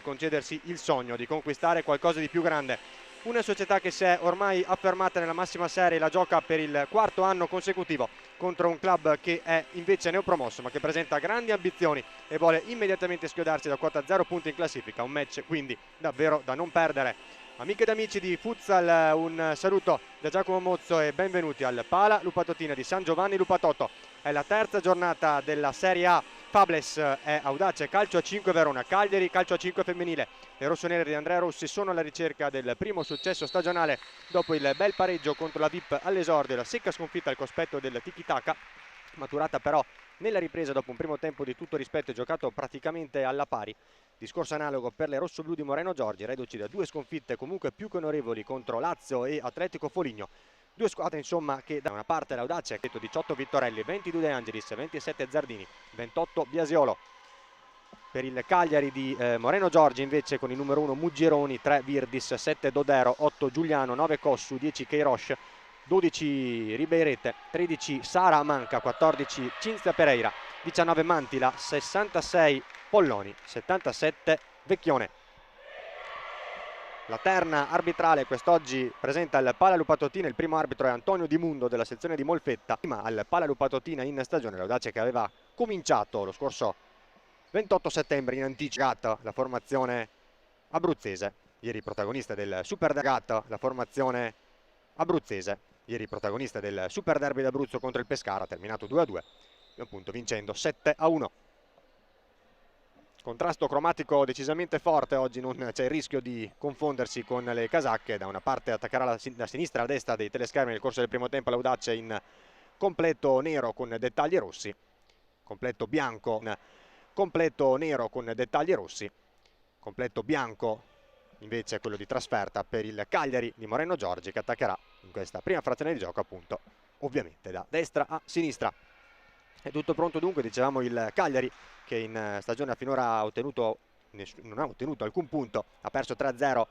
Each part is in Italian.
concedersi il sogno di conquistare qualcosa di più grande. Una società che si è ormai affermata nella massima serie, la gioca per il quarto anno consecutivo contro un club che è invece neopromosso ma che presenta grandi ambizioni e vuole immediatamente schiodarsi da quota 0 punti in classifica. Un match quindi davvero da non perdere. Amiche ed amici di Futsal, un saluto da Giacomo Mozzo e benvenuti al Pala Lupatotina di San Giovanni Lupatotto. È la terza giornata della Serie A. Fables è Audace Calcio a 5 Verona, Cagliari Calcio a 5 femminile. Le rossonere di Andrea Rossi sono alla ricerca del primo successo stagionale dopo il bel pareggio contro la VIP all'esordio e la secca sconfitta al cospetto del Tiki Taka, maturata però nella ripresa dopo un primo tempo di tutto rispetto e giocato praticamente alla pari. Discorso analogo per le rossoblù di Moreno Giorgi, reduci da due sconfitte comunque più che onorevoli contro Lazio e Atletico Foligno. Due squadre insomma che da una parte l'Audace ha detto 18 Vittorelli, 22 De Angelis, 27 Zardini, 28 Biasiolo. Per il Cagliari di Moreno Giorgi invece con il numero 1 Muggironi, 3 Virdis, 7 Dodero, 8 Giuliano, 9 Cossu, 10 Queiroz, 12 Ribeirete, 13 Sara Manca, 14 Cinzia Pereira, 19 Mantila, 66 Polloni, 77 Vecchione. La terna arbitrale quest'oggi presenta il Pala Lupatotina, il primo arbitro è Antonio Di Mundo della sezione di Molfetta, ma al Pala Lupatotina in stagione l'Audace che aveva cominciato lo scorso 28 settembre in anticipo la formazione abruzzese, ieri protagonista del Super Derby, la formazione abruzzese, ieri protagonista del Super Derby d'Abruzzo contro il Pescara, terminato 2-2 e appunto vincendo 7-1. Contrasto cromatico decisamente forte, oggi non c'è il rischio di confondersi con le casacche. Da una parte attaccherà da sinistra a destra dei teleschermi nel corso del primo tempo l'Audace in completo nero con dettagli rossi, completo bianco, completo nero con dettagli rossi, completo bianco invece quello di trasferta per il Cagliari di Moreno Giorgi che attaccherà in questa prima frazione di gioco appunto ovviamente da destra a sinistra. È tutto pronto dunque, dicevamo il Cagliari che in stagione finora non ha ottenuto alcun punto, ha perso 3-0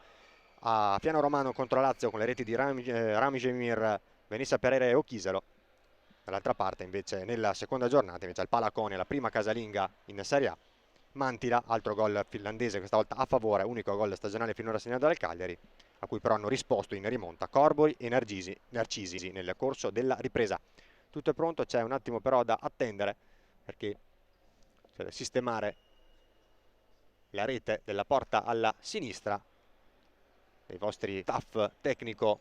a Fiano Romano contro Lazio con le reti di Ramjemir, Venissa Pereira e Ochiselo. Dall'altra parte invece nella seconda giornata invece al Palaconia, la prima casalinga in Serie A, Mantila, altro gol finlandese questa volta a favore, unico gol stagionale finora segnato dal Cagliari, a cui però hanno risposto in rimonta Corbori e Narcisi nel corso della ripresa. Tutto è pronto, c'è un attimo però da attendere perché c'è da sistemare la rete della porta alla sinistra dei vostri staff tecnico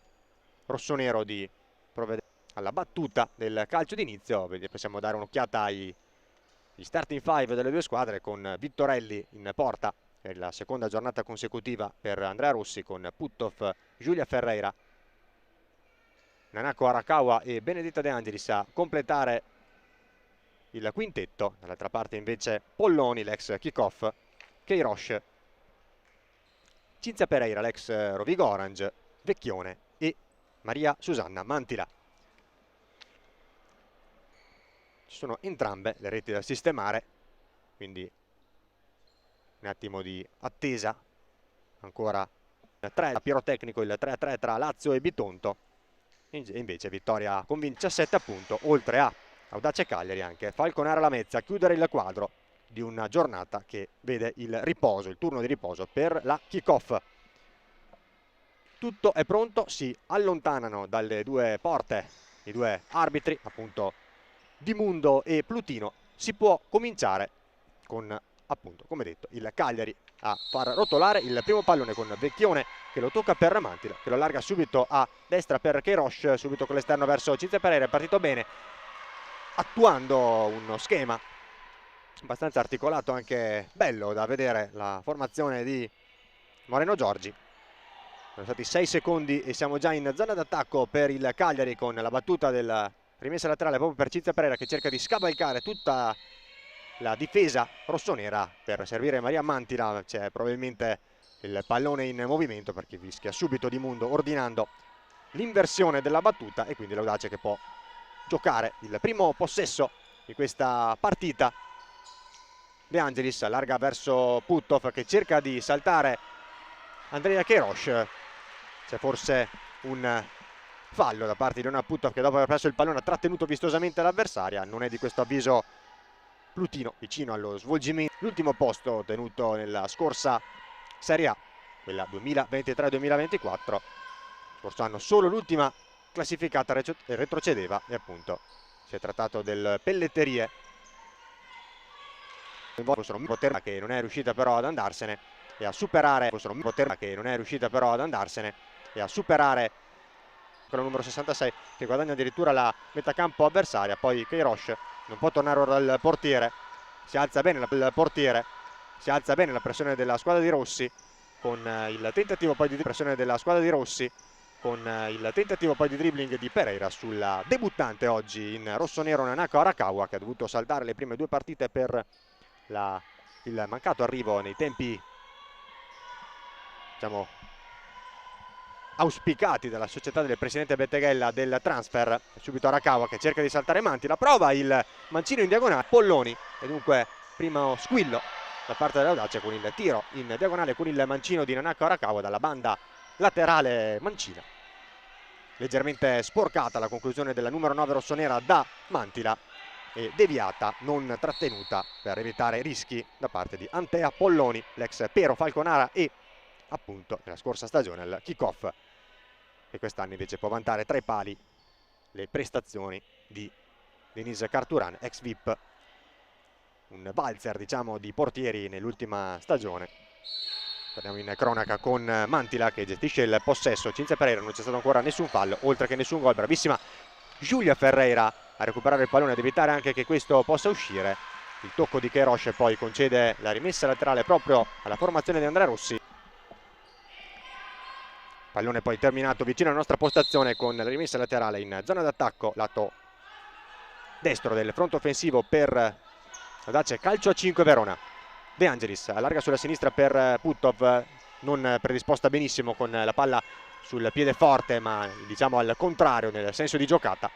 rossonero di provvedere alla battuta del calcio d'inizio. Possiamo dare un'occhiata agli starting five delle due squadre con Vittorelli in porta per la seconda giornata consecutiva per Andrea Rossi con Puttov, Giulia Ferreira, Nanako Arakawa e Benedetta De Angelis a completare il quintetto. Dall'altra parte invece Polloni, l'ex kick-off, Queiroz, Cinzia Pereira, l'ex Rovigo Orange, Vecchione e Maria Susanna Mantila. Ci sono entrambe le reti da sistemare, quindi un attimo di attesa. Ancora pirotecnico il 3-3 tra Lazio e Bitonto. E invece vittoria convince 17 appunto, oltre a Audace Cagliari anche Falconara Lamezia a chiudere il quadro di una giornata che vede il riposo, il turno di riposo per la kick-off. Tutto è pronto, si allontanano dalle due porte i due arbitri, appunto Di Mundo e Plutino. Si può cominciare con, appunto, come detto, il Cagliari a far rotolare il primo pallone con Vecchione che lo tocca per Mantila, che lo allarga subito a destra per Queiroz, subito con l'esterno verso Cinzia Pereira, è partito bene, attuando uno schema abbastanza articolato, anche bello da vedere la formazione di Moreno Giorgi. Sono stati 6 secondi e siamo già in zona d'attacco per il Cagliari con la battuta della rimessa laterale proprio per Cinzia Pereira che cerca di scavalcare tutta la difesa rossonera per servire Maria Mantila. C'è probabilmente il pallone in movimento perché fischia subito Di Mundo ordinando l'inversione della battuta e quindi l'Audace che può giocare il primo possesso di questa partita. De Angelis allarga verso Puttov che cerca di saltare Andrea Queiroz. C'è forse un fallo da parte di Leona Puttov che dopo aver perso il pallone ha trattenuto vistosamente l'avversaria. Non è di questo avviso Plutino, vicino allo svolgimento. L'ultimo posto ottenuto nella scorsa Serie A, quella 2023-2024. Scorso anno solo l'ultima classificata retrocedeva e appunto si è trattato del Pelletterie, che non è riuscita però ad andarsene e a superare quello numero 66 che guadagna addirittura la metacampo avversaria. Poi Queiroz non può tornare ora al portiere, si alza bene la pressione della squadra di Rossi con il tentativo poi di dribbling di Pereira sulla debuttante oggi in rossonero Nanako Arakawa, che ha dovuto saltare le prime due partite per il mancato arrivo nei tempi, diciamo, auspicati dalla società del presidente Betteghella del transfer. Subito Arakawa che cerca di saltare Mantila, prova il mancino in diagonale, Polloni, e dunque primo squillo da parte dell'Audace con il tiro in diagonale con il mancino di Nanako Arakawa dalla banda laterale mancina. Leggermente sporcata la conclusione della numero 9 rossonera da Mantila e deviata, non trattenuta, per evitare rischi da parte di Antea Polloni, l'ex Pero Falconara e appunto nella scorsa stagione al kick-off, e quest'anno invece può vantare tra i pali le prestazioni di Denis Carturan, ex VIP, un valzer diciamo di portieri nell'ultima stagione. Torniamo in cronaca con Mantila che gestisce il possesso. Cinzia Pereira, non c'è stato ancora nessun fallo oltre che nessun gol. Bravissima Giulia Ferreira a recuperare il pallone, ad evitare anche che questo possa uscire. Il tocco di Queiroz poi concede la rimessa laterale proprio alla formazione di Andrea Rossi. Pallone poi terminato vicino alla nostra postazione con la rimessa laterale in zona d'attacco, lato destro del fronte offensivo per Audace. Calcio a 5 Verona. De Angelis allarga sulla sinistra per Putov, non predisposta benissimo con la palla sul piede forte, ma diciamo al contrario nel senso di giocata,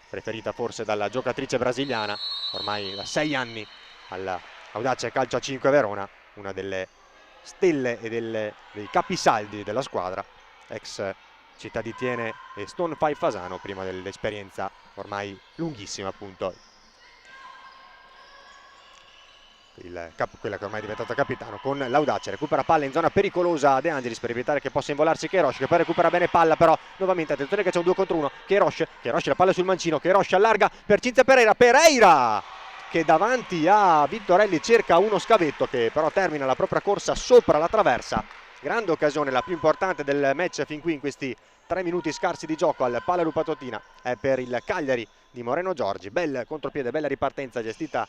preferita forse dalla giocatrice brasiliana, ormai da 6 anni all'Audace Calcio a 5 Verona, una delle stelle e dei capisaldi della squadra, ex Città di Tiene e Stone Five Fasano, prima dell'esperienza ormai lunghissima appunto, quella che ormai è diventata capitano con l'Audace. Recupera palla in zona pericolosa De Angelis per evitare che possa involarsi Queiroz, che poi recupera bene palla, però nuovamente attenzione che c'è un 2 contro 1. Queiroz la palla sul mancino, Queiroz allarga per Cinzia Pereira che davanti a Vittorelli cerca uno scavetto, che però termina la propria corsa sopra la traversa. Grande occasione, la più importante del match fin qui in questi 3 minuti scarsi di gioco al Pala Lupatotina è per il Cagliari di Moreno Giorgi. Bel contropiede, bella ripartenza gestita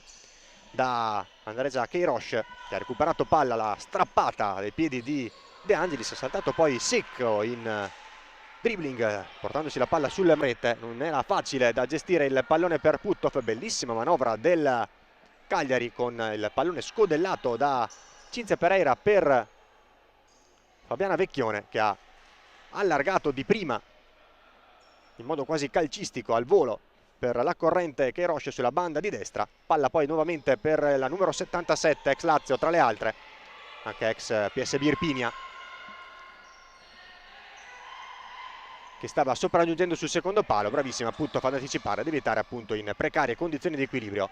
da Andrea Queiroz, che ha recuperato palla, la strappata dai piedi di De Angelis, è saltato poi secco in dribbling portandosi la palla sulle rete. Non era facile da gestire il pallone per Putov, bellissima manovra del Cagliari con il pallone scodellato da Cinzia Pereira per Fabiana Vecchione, che ha allargato di prima in modo quasi calcistico al volo per la corrente Queiroz sulla banda di destra. Palla poi nuovamente per la numero 77, ex Lazio tra le altre, anche ex PSB Irpinia, che stava sopraggiungendo sul secondo palo. Bravissima appunto ad anticipare, ad evitare appunto in precarie condizioni di equilibrio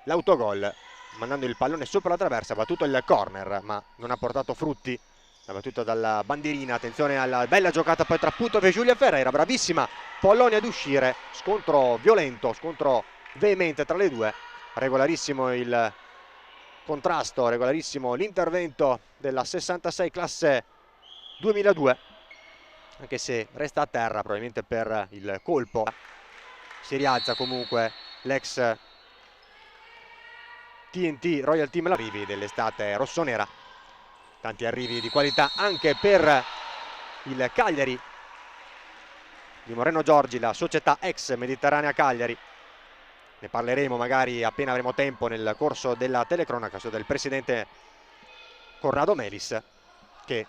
l'autogol, mandando il pallone sopra la traversa. Ha battuto il corner ma non ha portato frutti, la battuta dalla bandierina. Attenzione alla bella giocata poi tra Putov e Giulia Ferreira, bravissima Polloni ad uscire, scontro violento, scontro veemente tra le due, regolarissimo il contrasto, regolarissimo l'intervento della 66 classe 2002, anche se resta a terra probabilmente per il colpo. Si rialza comunque l'ex TNT Royal Team arrivi dell'estate rossonera. Tanti arrivi di qualità anche per il Cagliari di Moreno Giorgi, la società ex Mediterranea Cagliari. Ne parleremo magari appena avremo tempo nel corso della telecronaca del presidente Corrado Melis, che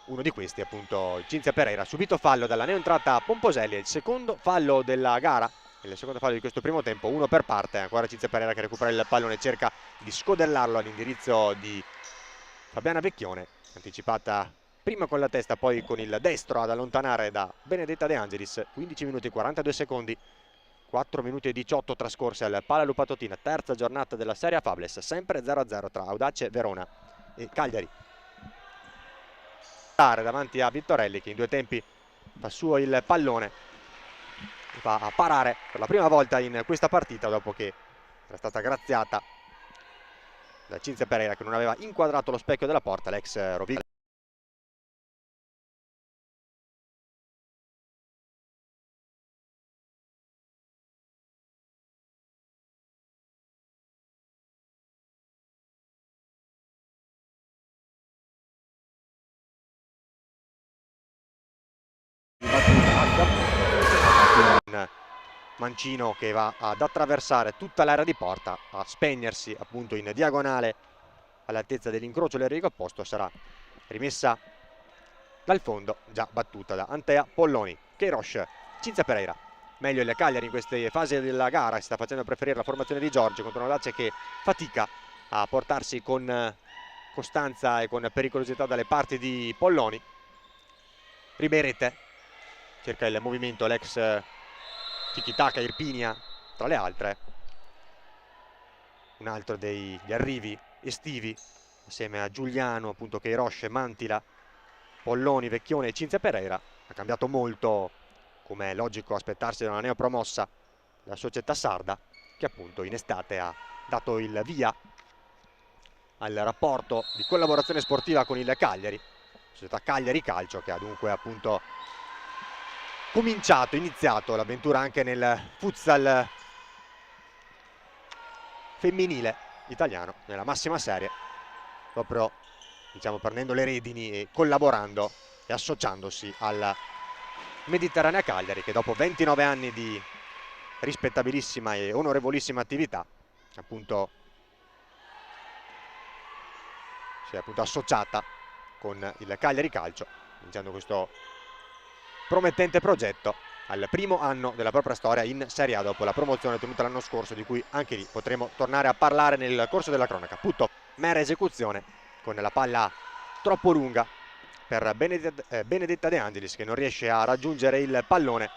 uno di questi appunto Cinzia Pereira. Subito fallo dalla neoentrata Pomposelli, è il secondo fallo della gara, il secondo fallo di questo primo tempo, uno per parte. Ancora Cinzia Pereira che recupera il pallone, cerca di scodellarlo all'indirizzo di Fabiana Vecchione, anticipata prima con la testa poi con il destro ad allontanare da Benedetta De Angelis. 15 minuti e 42 secondi, 4 minuti e 18 trascorse al Pala Lupatotina, terza giornata della Serie A Fables, sempre 0-0 tra Audace Verona e Cagliari. davanti a Vittorelli, che in due tempi fa suo il pallone, va a parare per la prima volta in questa partita dopo che era stata graziata da Cinzia Pereira, che non aveva inquadrato lo specchio della porta, l'ex Rovigo. Mancino che va ad attraversare tutta l'area di porta, a spegnersi appunto in diagonale all'altezza dell'incrocio del rigo opposto. Sarà rimessa dal fondo, già battuta da Antea Polloni. Queiroz, Cinzia Pereira. Meglio il Cagliari in queste fasi della gara, si sta facendo preferire la formazione di Giorgio contro una Lazio che fatica a portarsi con costanza e con pericolosità dalle parti di Polloni. Riberete cerca il movimento, l'ex tiki-taka Irpinia tra le altre, un altro degli arrivi estivi assieme a Giuliano, appunto Queiroz, Mantila, Polloni, Vecchione e Cinzia Pereira. Ha cambiato molto, come è logico aspettarsi da una neopromossa, la società sarda, che appunto in estate ha dato il via al rapporto di collaborazione sportiva con il Cagliari, società Cagliari Calcio, che ha dunque appunto iniziato l'avventura anche nel futsal femminile italiano, nella massima serie, proprio diciamo prendendo le redini e collaborando e associandosi alla Mediterranea Cagliari, che dopo 29 anni di rispettabilissima e onorevolissima attività appunto si è appunto associata con il Cagliari Calcio, iniziando questo promettente progetto al primo anno della propria storia in Serie A dopo la promozione ottenuta l'anno scorso, di cui anche lì potremo tornare a parlare nel corso della cronaca. Putto, mera esecuzione con la palla troppo lunga per Benedetta De Angelis, che non riesce a raggiungere il pallone.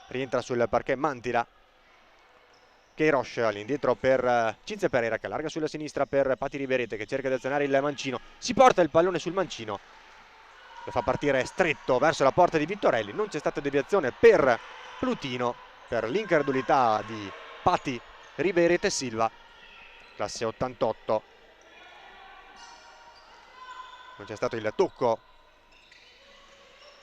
Rientra sul parquet Mantila. Queiroz all'indietro per Cinzia Pereira, che allarga sulla sinistra per Patti Riberete, che cerca di azionare il mancino. Si porta il pallone sul mancino, lo fa partire stretto verso la porta di Vittorelli. Non c'è stata deviazione per Plutino, per l'incredulità di Patti Riberete Silva, classe 88. Non c'è stato il tocco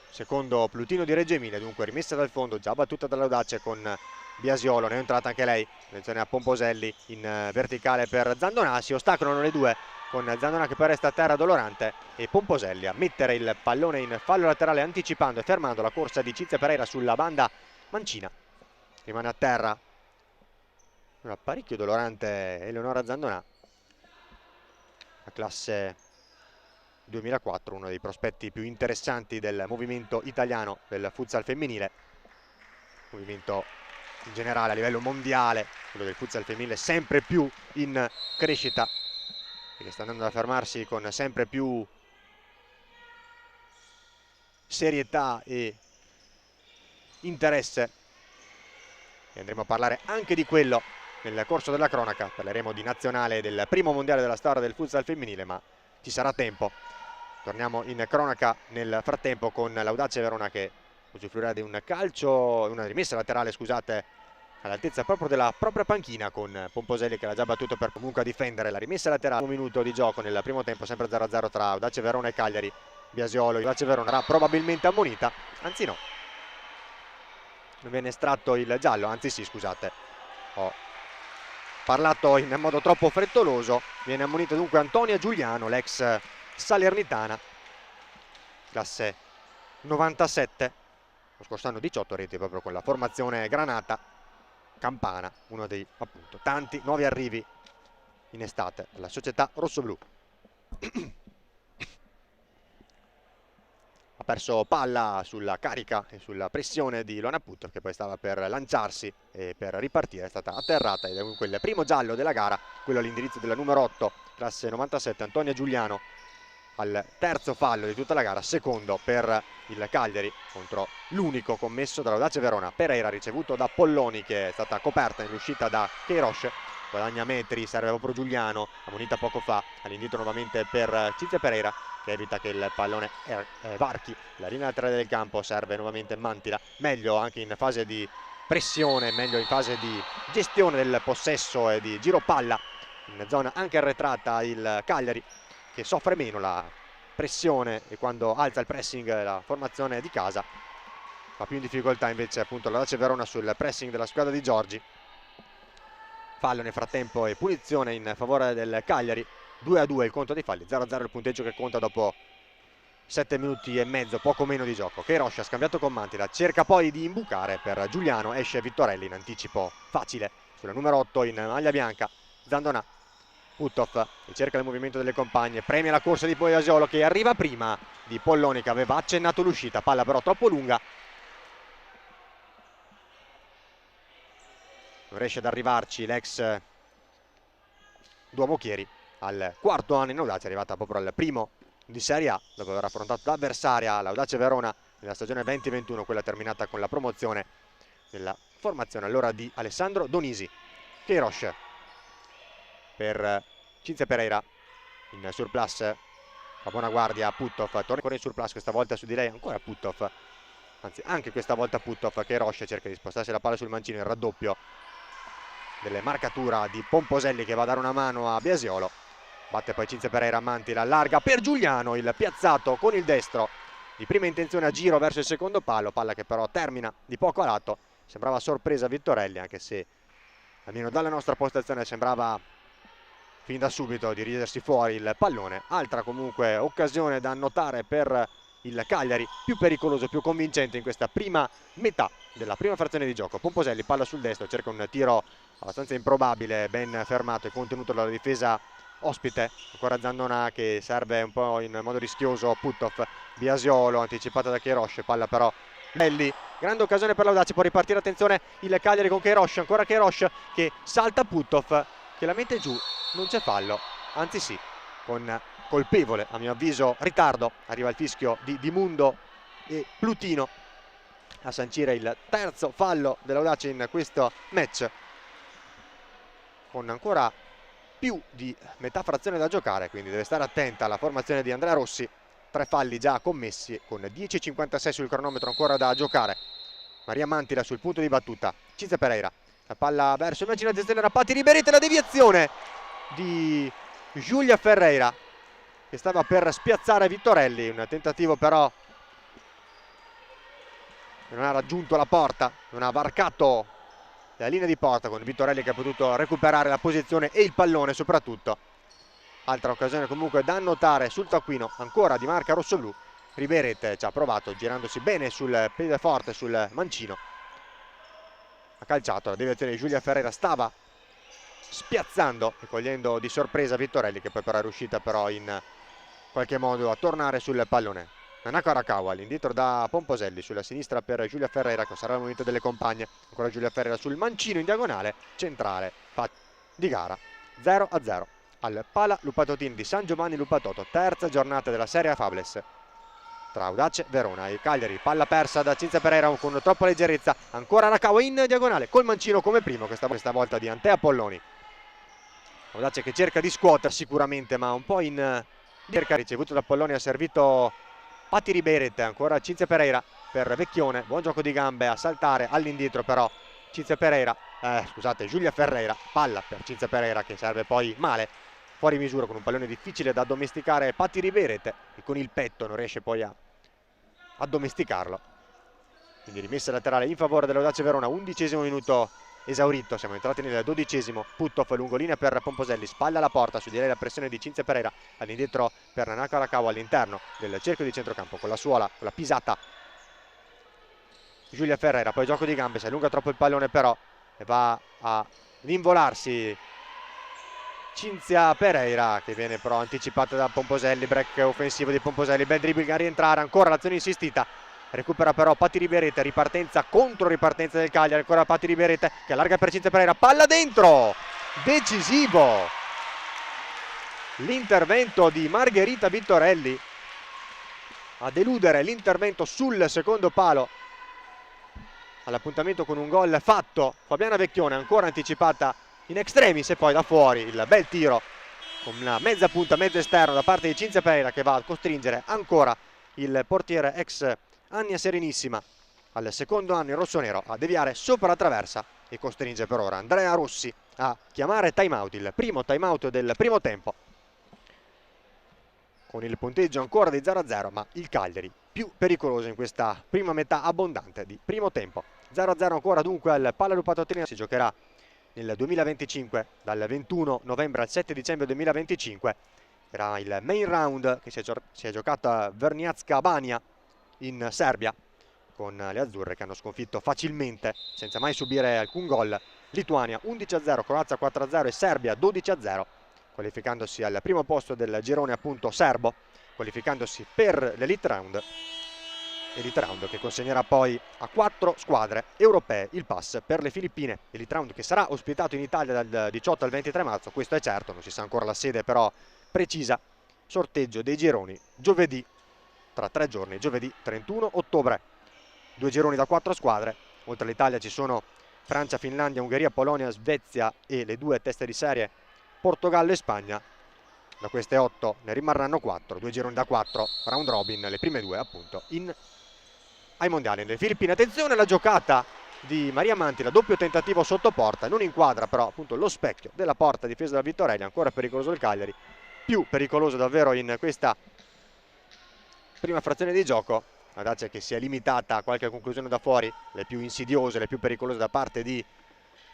secondo Plutino di Reggio Emilia, dunque rimessa dal fondo, già battuta dall'Audace con Biasiolo. Ne è entrata anche lei, attenzione a Pomposelli in verticale per Zandonà, si ostacolano le due, con Zandonà che poi resta a terra dolorante e Pomposelli a mettere il pallone in fallo laterale, anticipando e fermando la corsa di Cinzia Pereira sulla banda mancina. Rimane a terra una parecchio dolorante Eleonora Zandonà, la classe 2004, uno dei prospetti più interessanti del movimento italiano del futsal femminile, movimento in generale a livello mondiale, quello del futsal femminile sempre più in crescita e che sta andando ad affermarsi con sempre più serietà e interesse, e andremo a parlare anche di quello nel corso della cronaca. Parleremo di nazionale, del primo mondiale della storia del futsal femminile, ma ci sarà tempo. Torniamo in cronaca nel frattempo con l'Audace Verona, che usufruirà di un calcio, una rimessa laterale, scusate, all'altezza proprio della propria panchina, con Pomposelli che l'ha già battuto per comunque a difendere la rimessa laterale. Un minuto di gioco nel primo tempo, sempre 0-0 tra Audace Verona e Cagliari. Biasiolo, Audace Verona sarà probabilmente ammonita, anzi no, non viene estratto il giallo, anzi sì, scusate, ho parlato in modo troppo frettoloso. Viene ammonita dunque Antonia Giuliano, l'ex salernitana, classe 97, lo scorso anno 18 reti proprio con la formazione granata campana, uno dei appunto tanti nuovi arrivi in estate alla società rossoblù. Ha perso palla sulla carica e sulla pressione di Luana Put, che poi stava per lanciarsi e per ripartire, è stata atterrata, ed è dunque il primo giallo della gara, quello all'indirizzo della numero 8, classe 97, Antonia Giuliano, al terzo fallo di tutta la gara, secondo per il Cagliari contro l'unico commesso dall'Audace Verona. Pereira ricevuto da Polloni, che è stata coperta nell'uscita da Queiroz. guadagna metri, serve proprio Giuliano, ammonita poco fa, all'indietro nuovamente per Cinzia Pereira che evita che il pallone varchi la linea laterale del campo, serve nuovamente Mantila, meglio anche in fase di pressione, meglio in fase di gestione del possesso e di giro palla, in zona anche arretrata il Cagliari che soffre meno la pressione e quando alza il pressing la formazione di casa fa più in difficoltà invece appunto l'Audace Verona sul pressing della squadra di Giorgi. Fallo nel frattempo e punizione in favore del Cagliari, 2-2 il conto dei falli, 0-0 il punteggio che conta dopo 7 minuti e mezzo, poco meno di gioco. Queiroz ha scambiato con Mantila, cerca poi di imbucare per Giuliano, esce Vittorelli in anticipo facile sulla numero 8 in maglia bianca, Zandonà. Puttov cerca il movimento delle compagne, premia la corsa di Poiasiolo che arriva prima di Polloni che aveva accennato l'uscita, palla però troppo lunga, non riesce ad arrivarci l'ex Duomo Chieri al quarto anno in Audace, è arrivata proprio al primo di Serie A dopo aver affrontato l'avversaria l'Audace Verona nella stagione 2021, quella terminata con la promozione della formazione allora di Alessandro Donisi. Queiroz per Cinzia Pereira in surplus, a buona guardia Puttov, torna ancora in surplus, questa volta su di lei ancora Puttov, anzi anche questa volta Puttov. Queiroz cerca di spostarsi la palla sul mancino, il raddoppio delle marcatura di Pomposelli che va a dare una mano a Biasiolo, batte poi Cinzia Pereira, Mantila allarga per Giuliano, il piazzato con il destro di prima intenzione a giro verso il secondo palo, palla che però termina di poco a lato, sembrava sorpresa Vittorelli anche se almeno dalla nostra postazione sembrava fin da subito di ridersi fuori il pallone. Altra comunque occasione da annotare per il Cagliari, più pericoloso, più convincente in questa prima metà della prima frazione di gioco. Pomposelli, palla sul destro, cerca un tiro abbastanza improbabile, ben fermato e contenuto dalla difesa ospite. Ancora Zandonà che serve un po' in modo rischioso Puttov, Biasiolo anticipata da Queiroz, palla però Belli, grande occasione per l'Audace, può ripartire, attenzione il Cagliari con Queiroz, ancora Queiroz che salta Puttov che la mette giù, non c'è fallo, anzi sì, con colpevole a mio avviso ritardo arriva il fischio di Mundo e Plutino a sancire il terzo fallo dell'Audace in questo match, con ancora più di metà frazione da giocare, quindi deve stare attenta alla formazione di Andrea Rossi. 3 falli già commessi con 10:56 sul cronometro ancora da giocare. Maria Mantila sul punto di battuta, Cinzia Pereira, la palla verso il macino di Rapati, Riberete, la deviazione di Giulia Ferreira che stava per spiazzare Vittorelli, un tentativo però non ha raggiunto la porta, non ha varcato la linea di porta, con Vittorelli che ha potuto recuperare la posizione e il pallone soprattutto. Altra occasione comunque da annotare sul taccuino ancora di marca rossoblù. Riberete ci ha provato girandosi bene sul piede forte, sul mancino, ha calciato, la deviazione di Giulia Ferreira stava spiazzando e cogliendo di sorpresa Vittorelli che poi però è riuscita però in qualche modo a tornare sul pallone. Nanako Arakawa all'indietro da Pomposelli, sulla sinistra per Giulia Ferreira che sarà il momento delle compagne, ancora Giulia Ferreira sul mancino in diagonale centrale di gara. 0-0 al Pala Lupatotin di San Giovanni Lupatoto, terza giornata della Serie A Fables tra Audace Verona e Cagliari. Palla persa da Cinzia Pereira con troppa leggerezza, ancora Arakawa in diagonale col mancino come primo, questa volta di Antea Polloni. Audace che cerca di scuotere sicuramente, ma un po' in cerca, ricevuto da Polloni, ha servito Patti Riberet, ancora Cinzia Pereira per Vecchione, buon gioco di gambe a saltare all'indietro però Cinzia Pereira, Giulia Ferreira, palla per Cinzia Pereira che serve poi male, fuori misura con un pallone difficile da addomesticare Patti Riberet e con il petto non riesce poi a addomesticarlo. Quindi rimessa laterale in favore dell'Audace Verona, 11° minuto esaurito, siamo entrati nel 12°. Puttov lungolinea per Pomposelli, spalla alla porta, su di lei la pressione di Cinzia Pereira, all'indietro per Nanako Arakawa all'interno del cerchio di centrocampo con la suola, con la pisata Giulia Ferreira, poi gioco di gambe, si allunga troppo il pallone però e va a involarsi Cinzia Pereira che viene però anticipata da Pomposelli, break offensivo di Pomposelli, bel dribbling a rientrare, ancora l'azione insistita, recupera però Patti Riberete, ripartenza contro ripartenza del Cagliari, ancora Patti Riberete che allarga per Cinzia Pereira, palla dentro, decisivo l'intervento di Margherita Vittorelli a deludere l'intervento sul secondo palo all'appuntamento con un gol fatto. Fabiana Vecchione ancora anticipata in extremis e poi da fuori il bel tiro con una mezza punta, mezzo esterno da parte di Cinzia Pereira, che va a costringere ancora il portiere ex Annia Serenissima al secondo anno in rossonero a deviare sopra la traversa e costringe per ora Andrea Rossi a chiamare time out, il primo time out del primo tempo, con il punteggio ancora di 0-0, ma il Cagliari più pericoloso in questa prima metà abbondante di primo tempo. 0-0 ancora dunque al Pallalupato Tenerife. Si giocherà nel 2025, dal 21 novembre al 7 dicembre 2025. Era il main round che si è giocato a Vrnjačka Banja in Serbia, con le azzurre che hanno sconfitto facilmente, senza mai subire alcun gol, Lituania 11-0, Croazia 4-0 e Serbia 12-0, qualificandosi al primo posto del girone appunto serbo, qualificandosi per l'Elite Round che consegnerà poi a 4 squadre europee il pass per le Filippine. Elite Round che sarà ospitato in Italia dal 18 al 23 marzo, questo è certo, non si sa ancora la sede però precisa. Sorteggio dei gironi giovedì, tra 3 giorni, giovedì 31 ottobre. 2 gironi da 4 squadre, oltre all'Italia ci sono Francia, Finlandia, Ungheria, Polonia, Svezia e le 2 teste di serie Portogallo e Spagna. Da queste 8 ne rimarranno 4, 2 gironi da 4, round robin, le prime 2 appunto ai mondiali nelle Filippine. Attenzione alla giocata di Maria Mantila, doppio tentativo sotto porta, non inquadra però appunto lo specchio della porta difesa da Vittorelli. Ancora pericoloso il Cagliari, più pericoloso davvero in questa prima frazione di gioco. La Dacia che si è limitata a qualche conclusione da fuori, le più insidiose, le più pericolose da parte di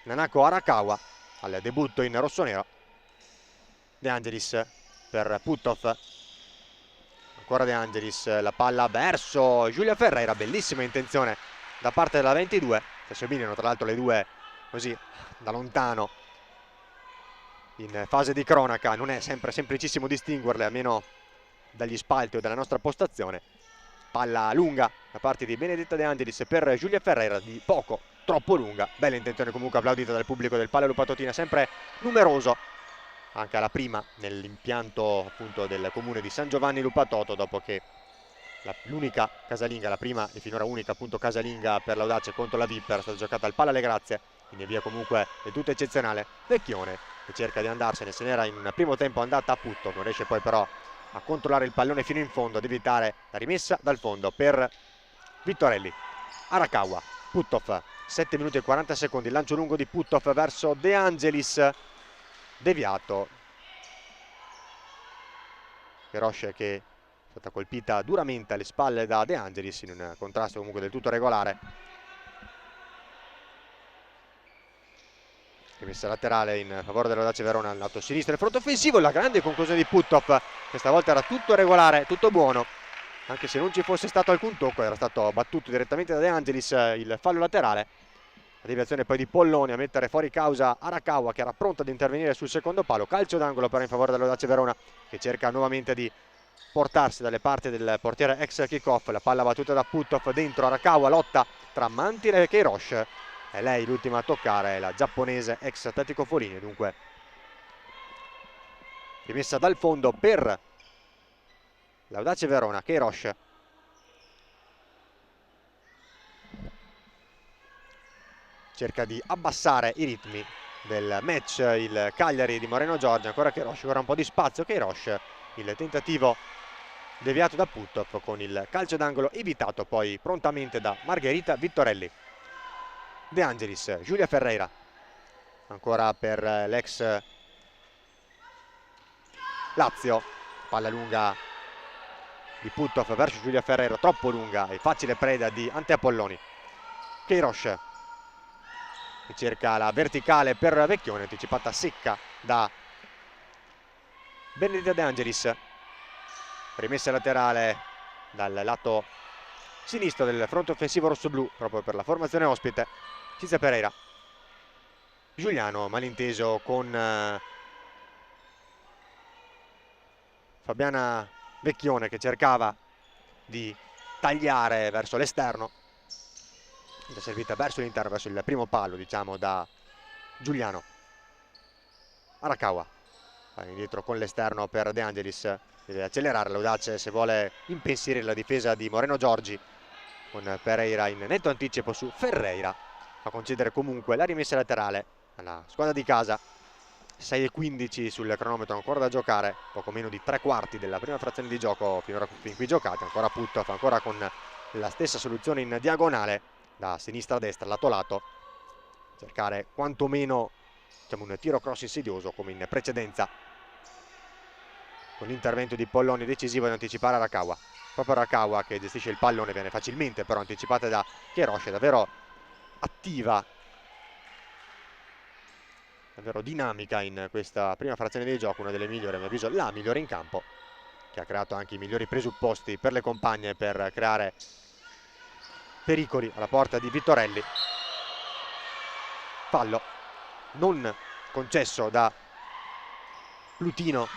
Nanako Arakawa al debutto in rossonero. De Angelis per Putov, ancora De Angelis, la palla verso Giulia Ferreira, bellissima intenzione da parte della 22, che si abbinano tra l'altro le due così da lontano in fase di cronaca, non è sempre semplicissimo distinguerle, almeno dagli spalti o dalla nostra postazione. Palla lunga da parte di Benedetta De Angelis per Giulia Ferreira, di poco, troppo lunga, bella intenzione comunque applaudita dal pubblico del Pallalupato Tina, sempre numeroso anche alla prima nell'impianto appunto del comune di San Giovanni Lupatoto, dopo che l'unica casalinga, la prima e finora unica appunto casalinga per l'Audace contro la Viper, è stata giocata al Palla Le Grazie, quindi via comunque del tutto eccezionale. Vecchione che cerca di andarsene, se n'era in un primo tempo andata a Putto, non riesce poi però a controllare il pallone fino in fondo, ad evitare la rimessa dal fondo per Vittorelli. Arakawa, Puttov, 7 minuti e 40 secondi, il lancio lungo di Puttov verso De Angelis, deviato. Kerosh che è stata colpita duramente alle spalle da De Angelis in un contrasto comunque del tutto regolare. Rimessa laterale in favore dell'Audace Verona al lato sinistro, il fronte offensivo, la grande conclusione di Puttov, questa volta era tutto regolare, tutto buono, anche se non ci fosse stato alcun tocco, era stato battuto direttamente da De Angelis il fallo laterale. La deviazione poi di Polloni a mettere fuori causa Arakawa, che era pronto ad intervenire sul secondo palo. Calcio d'angolo però in favore dell'Audace Verona, che cerca nuovamente di portarsi dalle parti del portiere ex kickoff. La palla battuta da Puttov dentro Arakawa, lotta tra Mantila e Kerosh. È lei l'ultima a toccare, la giapponese ex Atletico Folini. Dunque rimessa dal fondo per l'Audace Verona. Kerosh cerca di abbassare i ritmi del match il Cagliari di Moreno Giorgi. Ancora Kerosh, ancora un po' di spazio Kerosh, il tentativo deviato da Puttov con il calcio d'angolo evitato poi prontamente da Margherita Vittorelli. De Angelis, Giulia Ferreira, ancora per l'ex Lazio, palla lunga di Puttov verso Giulia Ferreira, troppo lunga e facile preda di Ante Apolloni. Kerosh che cerca la verticale per Vecchione, anticipata secca da Benedetta De Angelis. Rimessa laterale dal lato sinistro del fronte offensivo rossoblu, proprio per la formazione ospite. Cinzia Pereira, Giuliano malinteso con Fabiana Vecchione, che cercava di tagliare verso l'esterno, è servita verso l'interno, verso il primo palo diciamo da Giuliano. Arakawa va indietro con l'esterno per De Angelis, deve accelerare l'Audace se vuole impensierire la difesa di Moreno Giorgi, con Pereira in netto anticipo su Ferreira a concedere comunque la rimessa laterale alla squadra di casa. 6:15 sul cronometro, ancora da giocare, poco meno di 3/4 della prima frazione di gioco finora fin qui giocata. Ancora Putoff, ancora con la stessa soluzione in diagonale da sinistra a destra, lato lato, cercare quantomeno, diciamo, un tiro cross insidioso come in precedenza, con l'intervento di Polloni decisivo ad anticipare Arakawa. Proprio Arakawa che gestisce il pallone, viene facilmente però anticipata da Queiroz, davvero attiva, davvero dinamica in questa prima frazione di gioco, una delle migliori, a mio avviso la migliore in campo, che ha creato anche i migliori presupposti per le compagne per creare pericoli alla porta di Vittorelli. Fallo non concesso da Plutino.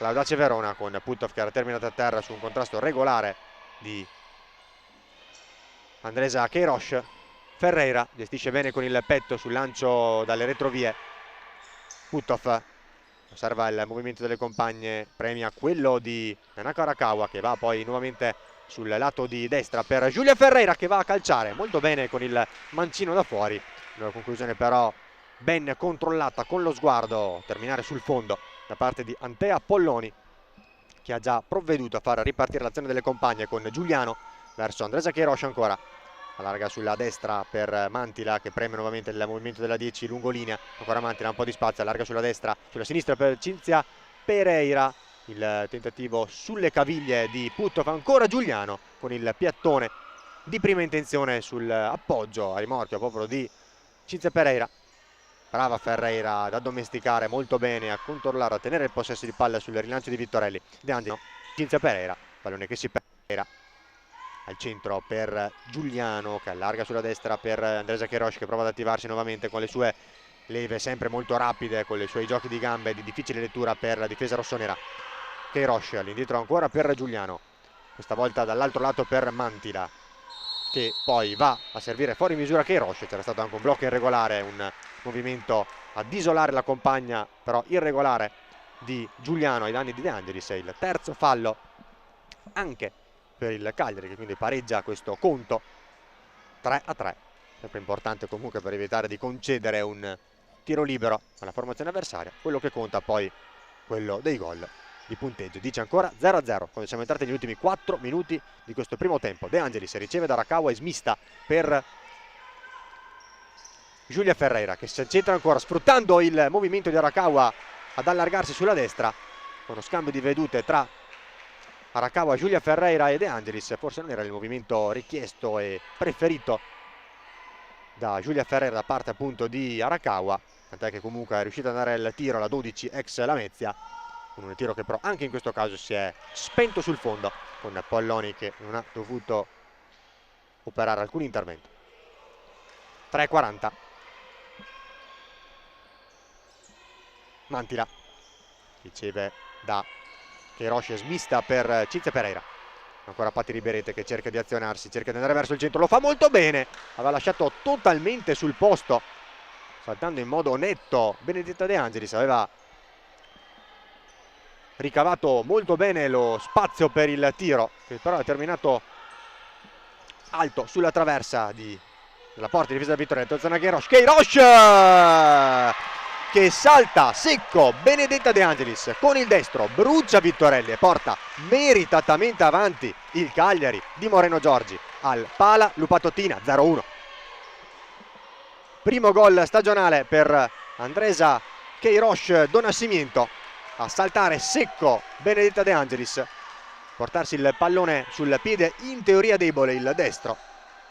L'Audace Verona, con Putoff che era terminato a terra su un contrasto regolare di Andresa Queiroz. Ferreira gestisce bene con il petto sul lancio dalle retrovie. Putoff osserva il movimento delle compagne, premia quello di Nanako Arakawa, che va poi nuovamente sul lato di destra per Giulia Ferreira, che va a calciare molto bene con il mancino da fuori. Una conclusione però ben controllata con lo sguardo, terminare sul fondo da parte di Antea Polloni, che ha già provveduto a far ripartire l'azione delle compagne con Giuliano verso Andresa Queiroz. Ancora allarga sulla destra per Mantila, che preme nuovamente il movimento della 10 lungolinea. Ancora Mantila, un po' di spazio, allarga sulla destra, sulla sinistra per Cinzia Pereira. Il tentativo sulle caviglie di Putoff. Ancora Giuliano con il piattone di prima intenzione sul appoggio a rimorchio proprio di Cinzia Pereira. Brava Ferreira ad addomesticare molto bene, a controllare, a tenere il possesso di palla sul rilancio di Vittorelli. De Angelo, Cinzia Pereira, pallone che si perde al centro per Giuliano, che allarga sulla destra per Andresa Queiroz, che prova ad attivarsi nuovamente con le sue leve sempre molto rapide, con i suoi giochi di gambe di difficile lettura per la difesa rossonera. Queiroz all'indietro ancora per Giuliano, questa volta dall'altro lato per Mantila, che poi va a servire fuori misura Queiroz. C'era stato anche un blocco irregolare, un movimento ad isolare la compagna però irregolare di Giuliano ai danni di De Angelis. È il terzo fallo anche per il Cagliari, che quindi pareggia questo conto 3-3. Sempre importante comunque per evitare di concedere un tiro libero alla formazione avversaria. Quello che conta poi quello dei gol di punteggio. Dice ancora 0-0 quando siamo entrati negli ultimi 4 minuti di questo primo tempo. De Angelis riceve da Arakawa e smista per Giulia Ferreira, che si accentra ancora sfruttando il movimento di Arakawa ad allargarsi sulla destra. Uno scambio di vedute tra Arakawa, Giulia Ferreira e De Angelis. Forse non era il movimento richiesto e preferito da Giulia Ferreira da parte appunto di Arakawa, tant'è che comunque è riuscita ad andare al tiro alla 12 ex Lamezia, con un tiro che però anche in questo caso si è spento sul fondo, con Polloni che non ha dovuto operare alcun intervento. 3:40. Mantila riceve da Queiroz, smista per Cinzia Pereira. Ancora Patti Riberete che cerca di azionarsi, cerca di andare verso il centro, lo fa molto bene, aveva lasciato totalmente sul posto, saltando in modo netto Benedetta De Angelis, aveva ricavato molto bene lo spazio per il tiro, che però è terminato alto sulla traversa della porta di difesa da Vittoria. Attenzione a Queiroz che salta secco Benedetta De Angelis con il destro, brucia Vittorelli e porta meritatamente avanti il Cagliari di Moreno Giorgi al Pala Lupatottina 0-1. Primo gol stagionale per Andresa Queiroz Donascimento, a saltare secco Benedetta De Angelis, portarsi il pallone sul piede in teoria debole il destro,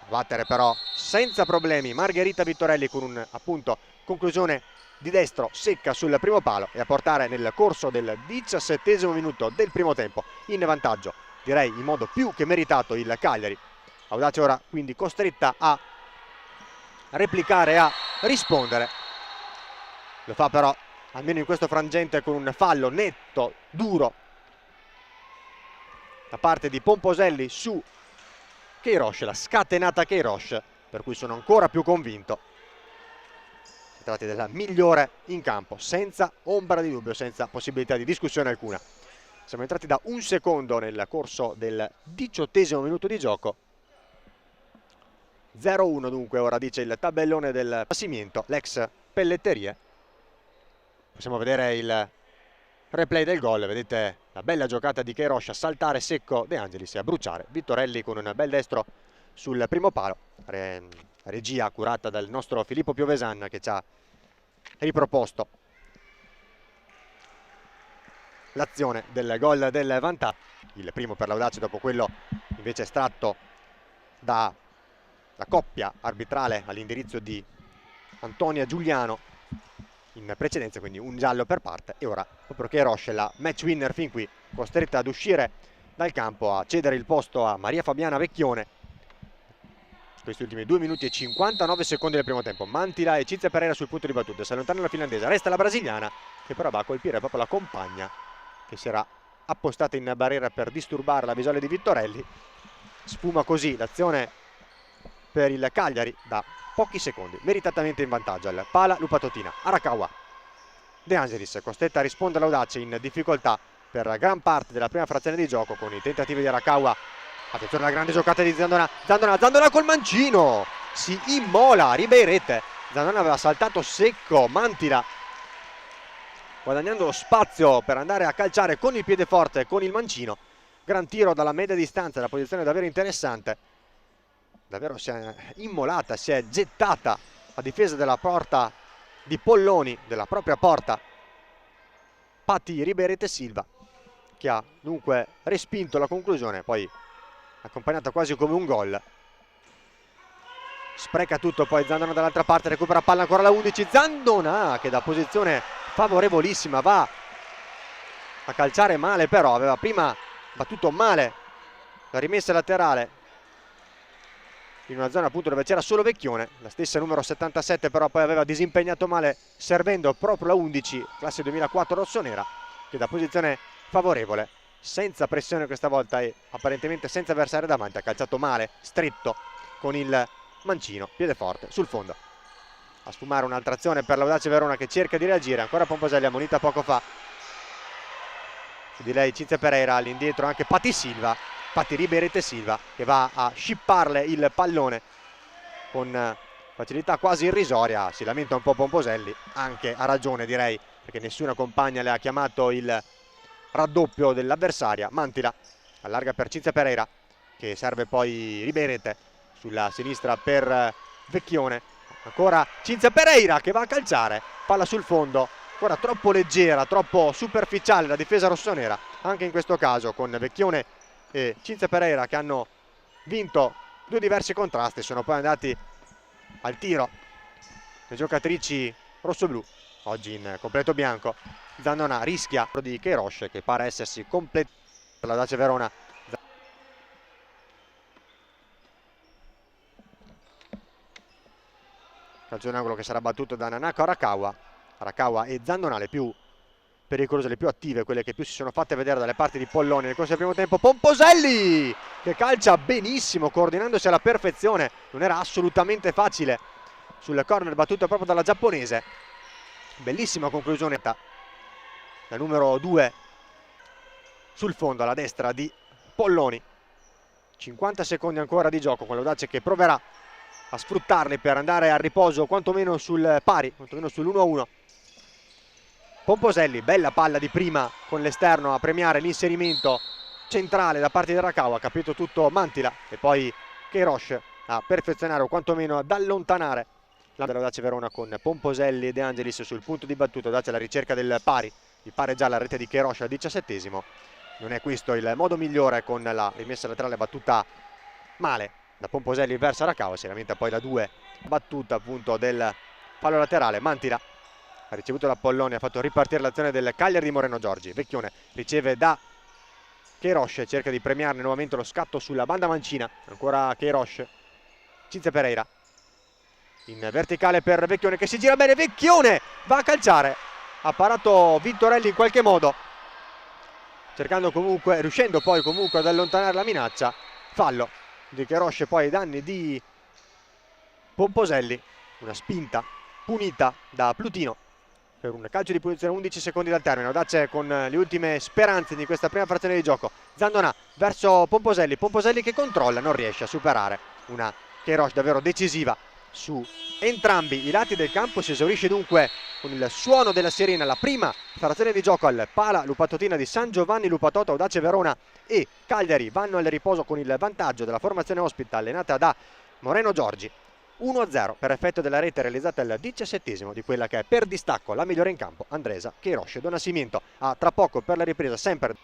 battere però senza problemi Margherita Vittorelli con un appunto conclusione di destro secca sul primo palo e a portare nel corso del 17° minuto del primo tempo in vantaggio, direi in modo più che meritato, il Cagliari. Audace ora quindi costretta a replicare e a rispondere, lo fa però almeno in questo frangente con un fallo netto, duro da parte di Pomposelli su Queiroz, la scatenata Queiroz, per cui sono ancora più convinto si tratti della migliore in campo, senza ombra di dubbio, senza possibilità di discussione alcuna. Siamo entrati da un secondo nel corso del 18° minuto di gioco. 0-1 dunque ora, dice il tabellone del Pasimiento, l'ex pelletterie. Possiamo vedere il replay del gol, vedete la bella giocata di Queiroz a saltare secco De Angelis e a bruciare Vittorelli con un bel destro sul primo palo. Regia curata dal nostro Filippo Piovesan che ci ha riproposto l'azione del gol del vantaggio. Il primo per l'Audace dopo quello invece estratto dalla coppia arbitrale all'indirizzo di Antonia Giuliano in precedenza, quindi un giallo per parte. E ora proprio Queiroz, la match winner fin qui, costretta ad uscire dal campo, a cedere il posto a Maria Fabiana Vecchione. Questi ultimi 2 minuti e 59 secondi del primo tempo. Mantila e Cinzia Pereira sul punto di battuta, si allontana la finlandese, resta la brasiliana che però va a colpire proprio la compagna che si era appostata in barriera per disturbare la visuale di Vittorelli. Sfuma così l'azione per il Cagliari da pochi secondi, meritatamente in vantaggio al Pala Lupatotina. Arakawa, De Angelis costretta a rispondere all'Audace in difficoltà per gran parte della prima frazione di gioco con i tentativi di Arakawa. Attenzione alla grande giocata di Zandona col mancino, si immola Ribeirete. Zandona aveva saltato secco Mantila, guadagnando lo spazio per andare a calciare con il piede forte, con il mancino. Gran tiro dalla media distanza, la posizione davvero interessante. Davvero si è immolata, si è gettata a difesa della porta di Polloni, della propria porta, Patti Ribeirete Silva, che ha dunque respinto la conclusione, poi accompagnata quasi come un gol. Spreca tutto, poi Zandona dall'altra parte, recupera palla ancora la 11, Zandona che da posizione favorevolissima va a calciare male, però aveva prima battuto male la rimessa laterale in una zona appunto dove c'era solo Vecchione, la stessa numero 77 però poi aveva disimpegnato male servendo proprio la 11, classe 2004 rossonera, che da posizione favorevole, senza pressione questa volta e apparentemente senza avversario davanti, ha calciato male, stretto con il mancino, piede forte sul fondo. A sfumare un'altra azione per l'Audace Verona che cerca di reagire, ancora Pomposelli ammonita poco fa. Su di lei Cinzia Pereira, all'indietro anche Patti Ribeirete Silva che va a scipparle il pallone con facilità quasi irrisoria. Si lamenta un po' Pomposelli, anche a ragione direi, perché nessuna compagna le ha chiamato il raddoppio dell'avversaria. Mantila allarga per Cinzia Pereira che serve poi Ribeirete sulla sinistra per Vecchione. Ancora Cinzia Pereira che va a calciare, palla sul fondo, ancora troppo leggera, troppo superficiale la difesa rossonera anche in questo caso, con Vecchione e Cinzia Pereira che hanno vinto 2 diversi contrasti, sono poi andati al tiro le giocatrici rossoblù, oggi in completo bianco. Zandona rischia di Queiroz che pare essersi completo per l'Audace Verona. Calcio d'angolo che sarà battuto da Nanako Arakawa e Zandona, le più pericolose, le più attive, quelle che più si sono fatte vedere dalle parti di Polloni nel corso del primo tempo. Pomposelli che calcia benissimo, coordinandosi alla perfezione, non era assolutamente facile sul corner battuto proprio dalla giapponese. Bellissima conclusione la numero 2 sul fondo alla destra di Polloni. 50 secondi ancora di gioco con l'Audace che proverà a sfruttarli per andare a riposo quantomeno sul pari, quantomeno sull'1-1. Pomposelli, bella palla di prima con l'esterno a premiare l'inserimento centrale da parte di Arakawa, ha capito tutto Mantila, e poi Queiroz a perfezionare o quantomeno ad allontanare l'Audace Verona con Pomposelli e De Angelis sul punto di battuta. Audace alla ricerca del pari, il pareggiare la rete di Queiroz al 17esimo. Non è questo il modo migliore con la rimessa laterale battuta male da Pomposelli verso Arakawa. Si lamenta poi la 2 battuta appunto del fallo laterale. Mantila ha ricevuto la Polloni, ha fatto ripartire l'azione del Cagliari di Moreno Giorgi. Vecchione riceve da Queiroz, cerca di premiarne nuovamente lo scatto sulla banda mancina. Ancora Queiroz, Cinzia Pereira in verticale per Vecchione che si gira bene. Vecchione va a calciare, ha parato Vittorelli in qualche modo, cercando comunque, riuscendo poi comunque ad allontanare la minaccia. Fallo di Queiroz poi ai danni di Pomposelli, una spinta punita da Plutino per un calcio di punizione 11 secondi dal termine. Audace con le ultime speranze di questa prima frazione di gioco. Zandona verso Pomposelli che controlla, non riesce a superare una Queiroz davvero decisiva su entrambi i lati del campo. Si esaurisce dunque con il suono della sirena la prima frazione di gioco al Pala Lupatotina di San Giovanni Lupatotto. Audace Verona e Cagliari vanno al riposo con il vantaggio della formazione ospite allenata da Moreno Giorgi. 1-0 per effetto della rete realizzata al 17esimo di quella che è per distacco la migliore in campo, Andresa Queiroz. Don Nascimento a tra poco per la ripresa sempre.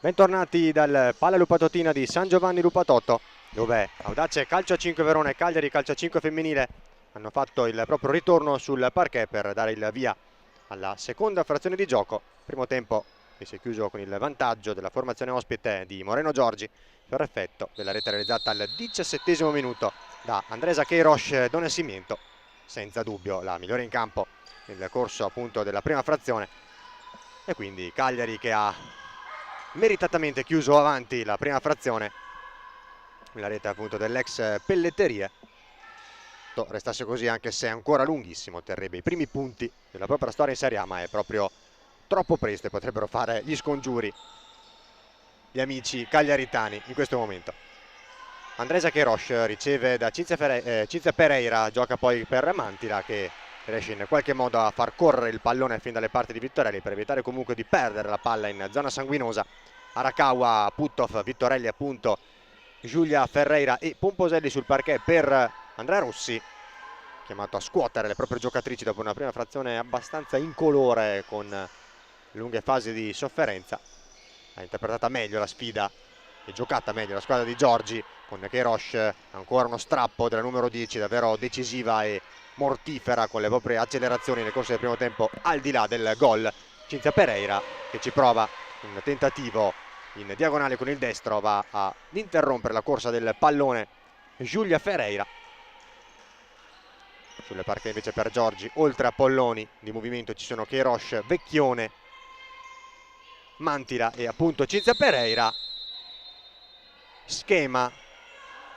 Bentornati dal Pala Lupatotina di San Giovanni Lupatotto, dove Audace Calcio a 5 Verona e Cagliari Calcio a 5 femminile hanno fatto il proprio ritorno sul parquet per dare il via alla seconda frazione di gioco. Primo tempo che si è chiuso con il vantaggio della formazione ospite di Moreno Giorgi per effetto della rete realizzata al 17esimo minuto da Andresa Queiroz. Don Nascimento, senza dubbio la migliore in campo nel corso appunto della prima frazione, e quindi Cagliari che ha meritatamente chiuso avanti la prima frazione, la rete appunto dell'ex Pelletterie. Restasse così, anche se è ancora lunghissimo, terrebbe i primi punti della propria storia in Serie A, ma è proprio troppo presto e potrebbero fare gli scongiuri gli amici cagliaritani in questo momento. Andresa Queiroz riceve da Cinzia Pereira, gioca poi per Mantila che riesce in qualche modo a far correre il pallone fin dalle parti di Vittorelli per evitare comunque di perdere la palla in zona sanguinosa. Arakawa, Puttov, Vittorelli appunto, Giulia Ferreira e Pomposelli sul parquet per Andrea Rossi, chiamato a scuotere le proprie giocatrici dopo una prima frazione abbastanza incolore con lunghe fasi di sofferenza. Ha interpretata meglio la sfida e giocata meglio la squadra di Giorgi, con Queiroz ancora uno strappo della numero 10 davvero decisiva e mortifera con le proprie accelerazioni nel corso del primo tempo, al di là del gol. Cinzia Pereira che ci prova un tentativo in diagonale con il destro, va ad interrompere la corsa del pallone Giulia Ferreira. Sulle parche invece per Giorgi, oltre a Polloni di movimento ci sono Queiroz, Vecchione, Mantila e appunto Cinzia Pereira. Schema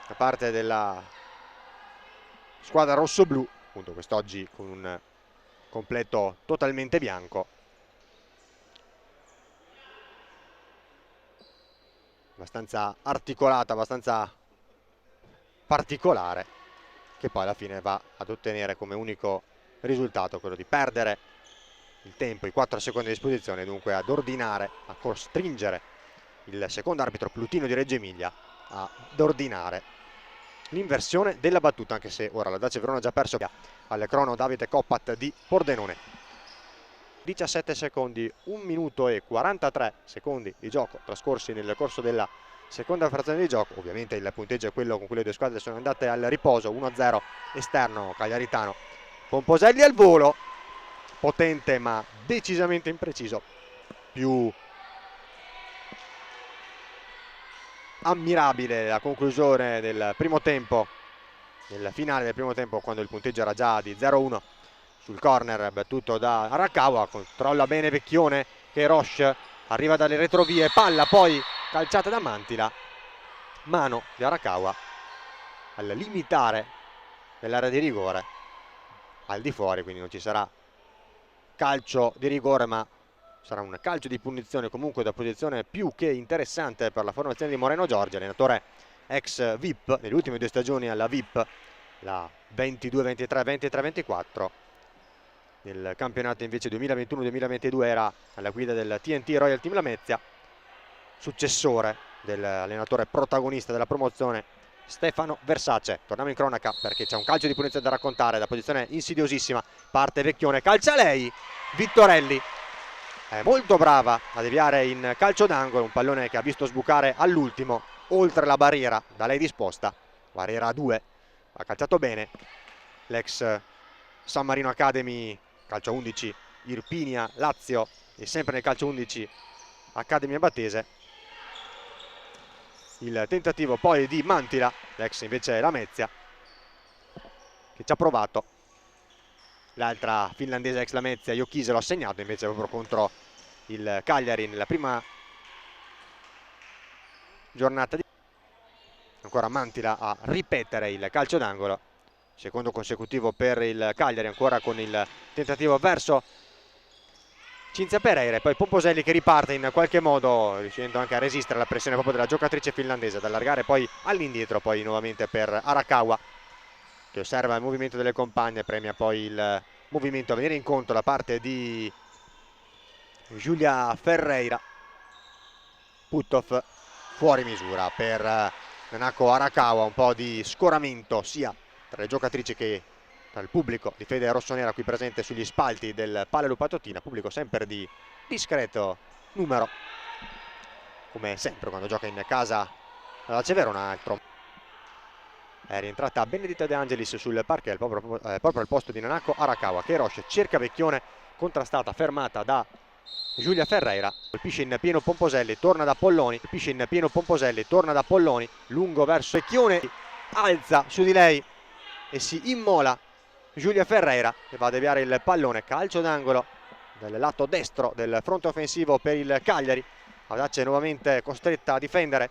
da parte della squadra rossoblù, appunto quest'oggi con un completo totalmente bianco, abbastanza articolata, abbastanza particolare, che poi alla fine va ad ottenere come unico risultato quello di perdere il tempo, i 4 secondi a disposizione, dunque ad ordinare, a costringere il secondo arbitro Plutino di Reggio Emilia ad ordinare l'inversione della battuta, anche se ora l'Audace Verona ha già perso al crono Davide Coppat di Pordenone. 17 secondi, 1 minuto e 43 secondi di gioco trascorsi nel corso della seconda frazione di gioco. Ovviamente il punteggio è quello con cui le due squadre sono andate al riposo, 1-0 esterno cagliaritano. Pomposelli al volo, potente ma decisamente impreciso, più ammirabile la conclusione del primo tempo, nel finale del primo tempo, quando il punteggio era già di 0-1 sul corner battuto da Arakawa. Controlla bene Vecchione, Queiroz arriva dalle retrovie, palla poi calciata da Mantila, mano di Arakawa al limitare nell'area di rigore al di fuori, quindi non ci sarà calcio di rigore ma sarà un calcio di punizione comunque da posizione più che interessante per la formazione di Moreno Giorgi, allenatore ex VIP nelle ultime 2 stagioni alla VIP, la 22-23, 23-24. Nel campionato invece 2021-2022 era alla guida del TNT Royal Team Lamezia, successore dell'allenatore protagonista della promozione Stefano Versace. Torniamo in cronaca perché c'è un calcio di punizione da raccontare da posizione insidiosissima, parte Vecchione, calcia lei, Vittorelli è molto brava a deviare in calcio d'angolo, un pallone che ha visto sbucare all'ultimo oltre la barriera da lei disposta, barriera a 2, ha calciato bene l'ex San Marino Academy calcio 11 Irpinia Lazio e sempre nel calcio 11 Academy Abbattese. Il tentativo poi di Mantila, l'ex invece Lamezia, che ci ha provato. L'altra finlandese ex Lamezia, Jokiselo, ha segnato invece proprio contro il Cagliari nella prima giornata. Ancora Mantila a ripetere il calcio d'angolo, secondo consecutivo per il Cagliari, ancora con il tentativo verso Cinzia Pereira e poi Pomposelli che riparte in qualche modo, riuscendo anche a resistere alla pressione proprio della giocatrice finlandese, ad allargare poi all'indietro, poi nuovamente per Arakawa che osserva il movimento delle compagne, premia poi il movimento a venire incontro da parte di Giulia Ferreira. Puttoff fuori misura per Nanako Arakawa, un po' di scoramento sia tra le giocatrici che tra il pubblico di fede rossonera qui presente sugli spalti del Palla Lupatotina, pubblico sempre di discreto numero, come sempre quando gioca in casa la Cervera. Un altro è rientrata Benedetta De Angelis sul parquet proprio al posto di Nanako Arakawa, che Roche cerca Vecchione, contrastata, fermata da Giulia Ferreira, colpisce in pieno Pomposelli, torna da Polloni, colpisce in pieno Pomposelli, torna da Polloni, lungo verso Vecchione, alza su di lei e si immola Giulia Ferreira che va a deviare il pallone, calcio d'angolo dal lato destro del fronte offensivo per il Cagliari. Audace nuovamente costretta a difendere,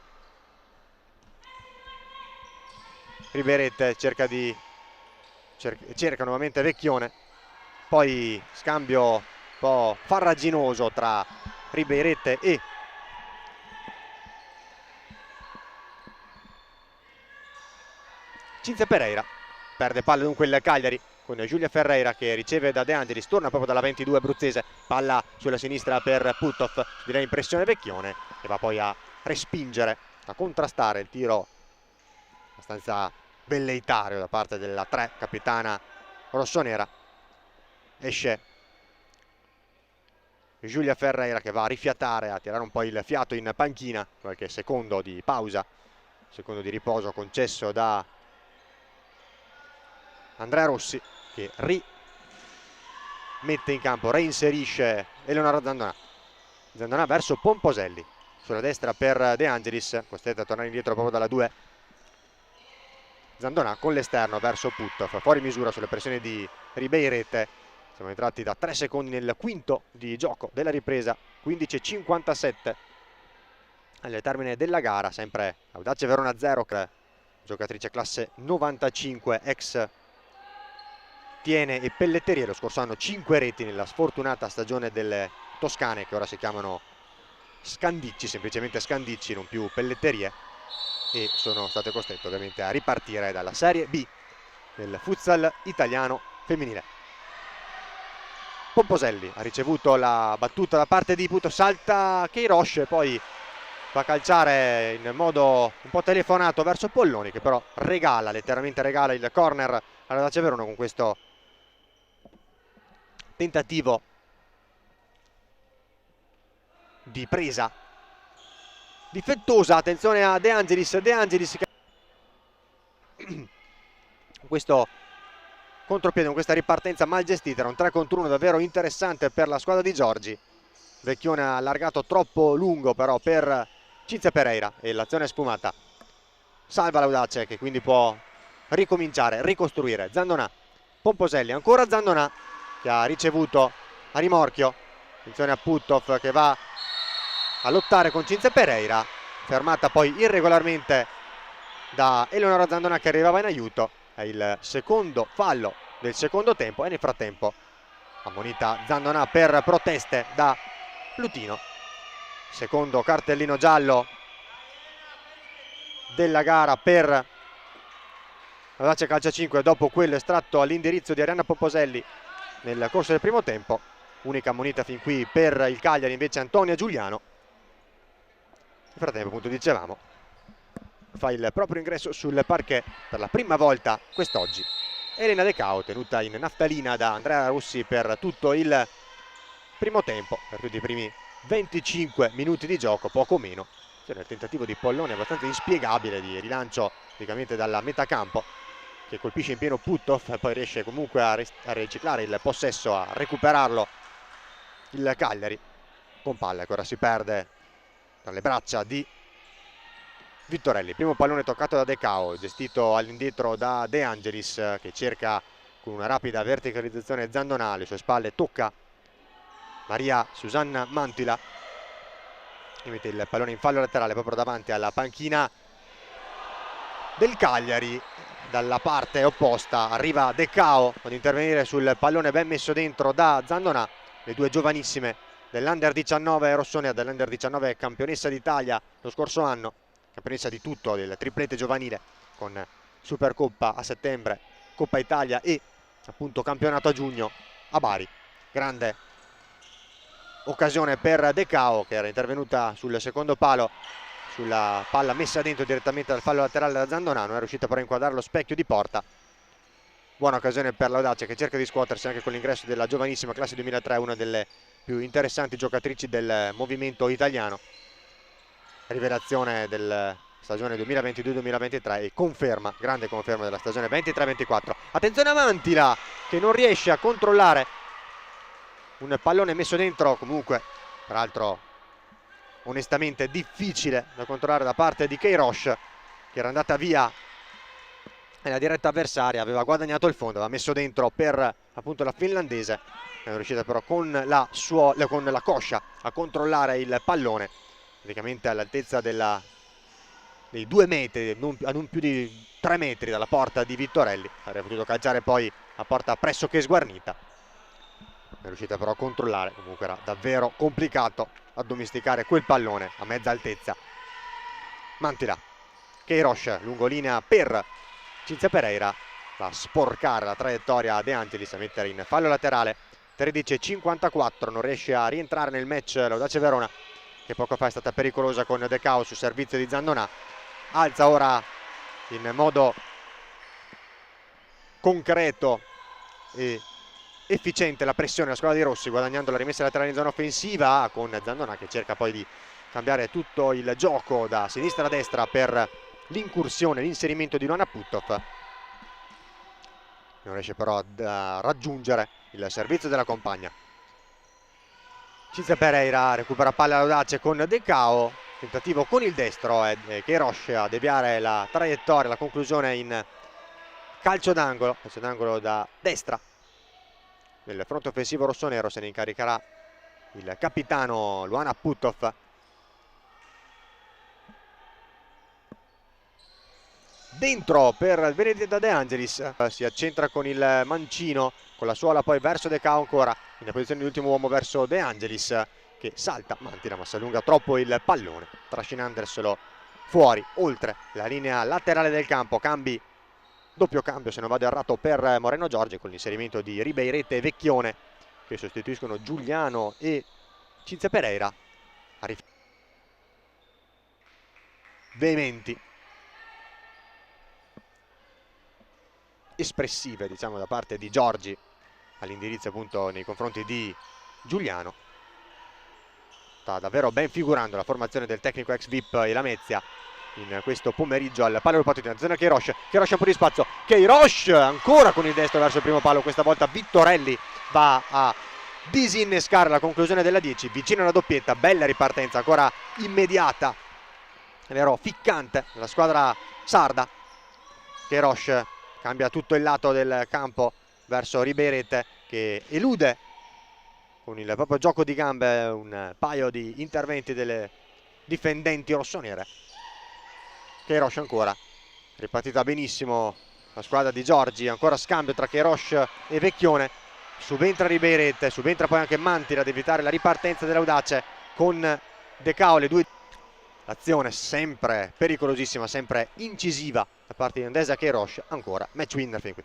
Riberet cerca nuovamente Vecchione, poi scambio un po' farraginoso tra Riberet e Cinzia Pereira. Perde palla dunque il Cagliari con Giulia Ferreira che riceve da De Angelis, torna proprio dalla 22 abruzzese, palla sulla sinistra per Puttoff, direi impressione Vecchione, che va poi a respingere, a contrastare il tiro abbastanza velleitario da parte della 3 capitana rossonera. Esce Giulia Ferreira che va a rifiatare, a tirare un po' il fiato in panchina, qualche secondo di pausa, secondo di riposo concesso da Andrea Rossi, che rimette in campo, reinserisce Eleonora Zandonà. Zandonà verso Pomposelli, sulla destra per De Angelis, costretta a tornare indietro proprio dalla 2. Zandonà con l'esterno verso Puttoff, fuori misura sulle pressioni di Ribeiret. Siamo entrati da 3 secondi nel quinto di gioco della ripresa, 15:57 al termine della gara. Sempre Audace Verona 0, giocatrice classe 95, ex Tiene e Pelletterie. Lo scorso anno 5 reti nella sfortunata stagione delle toscane, che ora si chiamano Scandicci, semplicemente Scandicci, non più Pelletterie, e sono state costrette ovviamente a ripartire dalla Serie B del futsal italiano femminile. Pomposelli ha ricevuto la battuta da parte di Puto, salta Queiroz, poi fa calciare in modo un po' telefonato verso Polloni, che però regala, letteralmente regala il corner all'Audace Verona con questo tentativo di presa difettosa. Attenzione a De Angelis, che questo contropiede, con questa ripartenza mal gestita, era un 3 contro 1 davvero interessante per la squadra di Giorgi. Vecchione ha allargato troppo lungo però per Cinzia Pereira e l'azione è sfumata. Salva l'Audace, che quindi può ricominciare, ricostruire. Zandonà, Pomposelli, ancora Zandonà che ha ricevuto a rimorchio. Attenzione a Puttoff che va a lottare con Cinzia Pereira, fermata poi irregolarmente da Eleonora Zandona che arrivava in aiuto. È il secondo fallo del secondo tempo e nel frattempo ammonita Zandona per proteste da Plutino. Secondo cartellino giallo della gara per Audace Calcio 5 dopo quello estratto all'indirizzo di Arianna Poposelli nel corso del primo tempo. Unica ammonita fin qui per il Cagliari invece Antonia Giuliano. Nel frattempo, appunto, dicevamo, fa il proprio ingresso sul parquet per la prima volta quest'oggi Elena De Cao, tenuta in naftalina da Andrea Russi per tutto il primo tempo, per tutti i primi 25 minuti di gioco, poco meno. C'era il tentativo di Pollone abbastanza inspiegabile di rilancio praticamente dalla metà campo, che colpisce in pieno Puttoff e poi riesce comunque a riciclare il possesso, a recuperarlo il Cagliari con palla che ora si perde tra le braccia di Vittorelli. Primo pallone toccato da De Cao, gestito all'indietro da De Angelis, che cerca con una rapida verticalizzazione Zandona. Alle sue spalle tocca Maria Susanna Mantila e mette il pallone in fallo laterale proprio davanti alla panchina del Cagliari. Dalla parte opposta arriva De Cao ad intervenire sul pallone ben messo dentro da Zandona. Le due giovanissime dell'Under 19 rossonera, dell'Under 19 campionessa d'Italia lo scorso anno, campionessa di tutto, del triplete giovanile con Supercoppa a settembre, Coppa Italia e appunto campionato a giugno a Bari. Grande occasione per De Cao, che era intervenuta sul secondo palo sulla palla messa dentro direttamente dal fallo laterale da Zandona, non è riuscita però a inquadrare lo specchio di porta. Buona occasione per l'Audace, che cerca di scuotersi anche con l'ingresso della giovanissima classe 2003, una delle più interessanti giocatrici del movimento italiano, rivelazione della stagione 2022-2023 e conferma, grande conferma della stagione 23-24. Attenzione a Mantila, che non riesce a controllare un pallone messo dentro, comunque peraltro onestamente difficile da controllare da parte di Queiroz, che era andata via nella diretta avversaria, aveva guadagnato il fondo, aveva messo dentro per appunto la finlandese, è riuscita però con la coscia a controllare il pallone praticamente all'altezza dei 2 metri, a non più di 3 metri dalla porta di Vittorelli. Avrebbe potuto calciare poi a porta pressoché sguarnita, è riuscita però a controllare. Comunque era davvero complicato addomesticare quel pallone a mezza altezza. Mantila, Queiroz, lungolinea per Cinzia Pereira, va a sporcare la traiettoria De Angelis, a mettere in fallo laterale. 13:54, non riesce a rientrare nel match l'Audace Verona, che poco fa è stata pericolosa con De Cao sul servizio di Zandona. Alza ora in modo concreto e efficiente la pressione la squadra di Rossi, guadagnando la rimessa laterale in zona offensiva, con Zandona che cerca poi di cambiare tutto il gioco da sinistra a destra per l'incursione, l'inserimento di Luana Puttoff. Non riesce però a raggiungere il servizio della compagna. Cinzia Pereira recupera palla all'Audace con De Cao, tentativo con il destro e Queiroz a deviare la traiettoria, la conclusione in calcio d'angolo da destra. Nel fronte offensivo rossonero se ne incaricherà il capitano Luana Puttoff. Dentro per Benedetta De Angelis, si accentra con il mancino, con la suola poi verso De Cao, ancora in posizione di ultimo uomo verso De Angelis, che salta Mantila ma si allunga troppo il pallone, trascinandoselo fuori oltre la linea laterale del campo. Doppio cambio, se non vado errato, per Moreno Giorgi, con l'inserimento di Ribeirete e Vecchione che sostituiscono Giuliano e Cinzia Pereira. Veementi, espressive, diciamo, da parte di Giorgi all'indirizzo appunto nei confronti di Giuliano. Sta davvero ben figurando la formazione del tecnico ex VIP e Lamezia in questo pomeriggio al palo partito in zona. Queiroz un po' di spazio, Queiroz ancora con il destro verso il primo palo, questa volta Vittorelli va a disinnescare la conclusione della 10, vicino alla doppietta. Bella ripartenza ancora immediata, è vero, ficcante la squadra sarda. Queiroz cambia tutto il lato del campo verso Ribeirete, che elude con il proprio gioco di gambe un paio di interventi delle difendenti rossonere. Queiroz ancora, ripartita benissimo la squadra di Giorgi, ancora scambio tra Queiroz e Vecchione, subentra Ribeiret, subentra poi anche Mantila ad evitare la ripartenza dell'Audace con De Cao, due. L'azione sempre pericolosissima, sempre incisiva da parte di Andresa Queiroz, ancora match winner fin qui.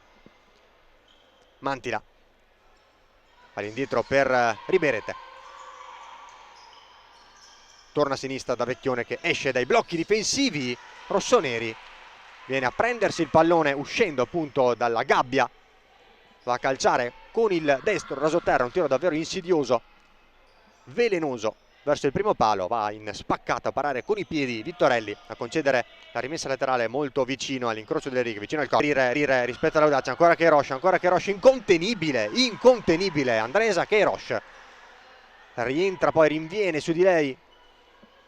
Mantila all'indietro per Ribeiret, torna a sinistra da Vecchione che esce dai blocchi difensivi rossoneri, viene a prendersi il pallone uscendo appunto dalla gabbia, va a calciare con il destro rasoterra, un tiro davvero insidioso, velenoso verso il primo palo, va in spaccata a parare con i piedi Vittorelli, a concedere la rimessa laterale molto vicino all'incrocio delle righe, vicino al corpo. Rire rispetto all'Audace, ancora Queiroz, incontenibile Andresa Queiroz, rientra poi, rinviene su di lei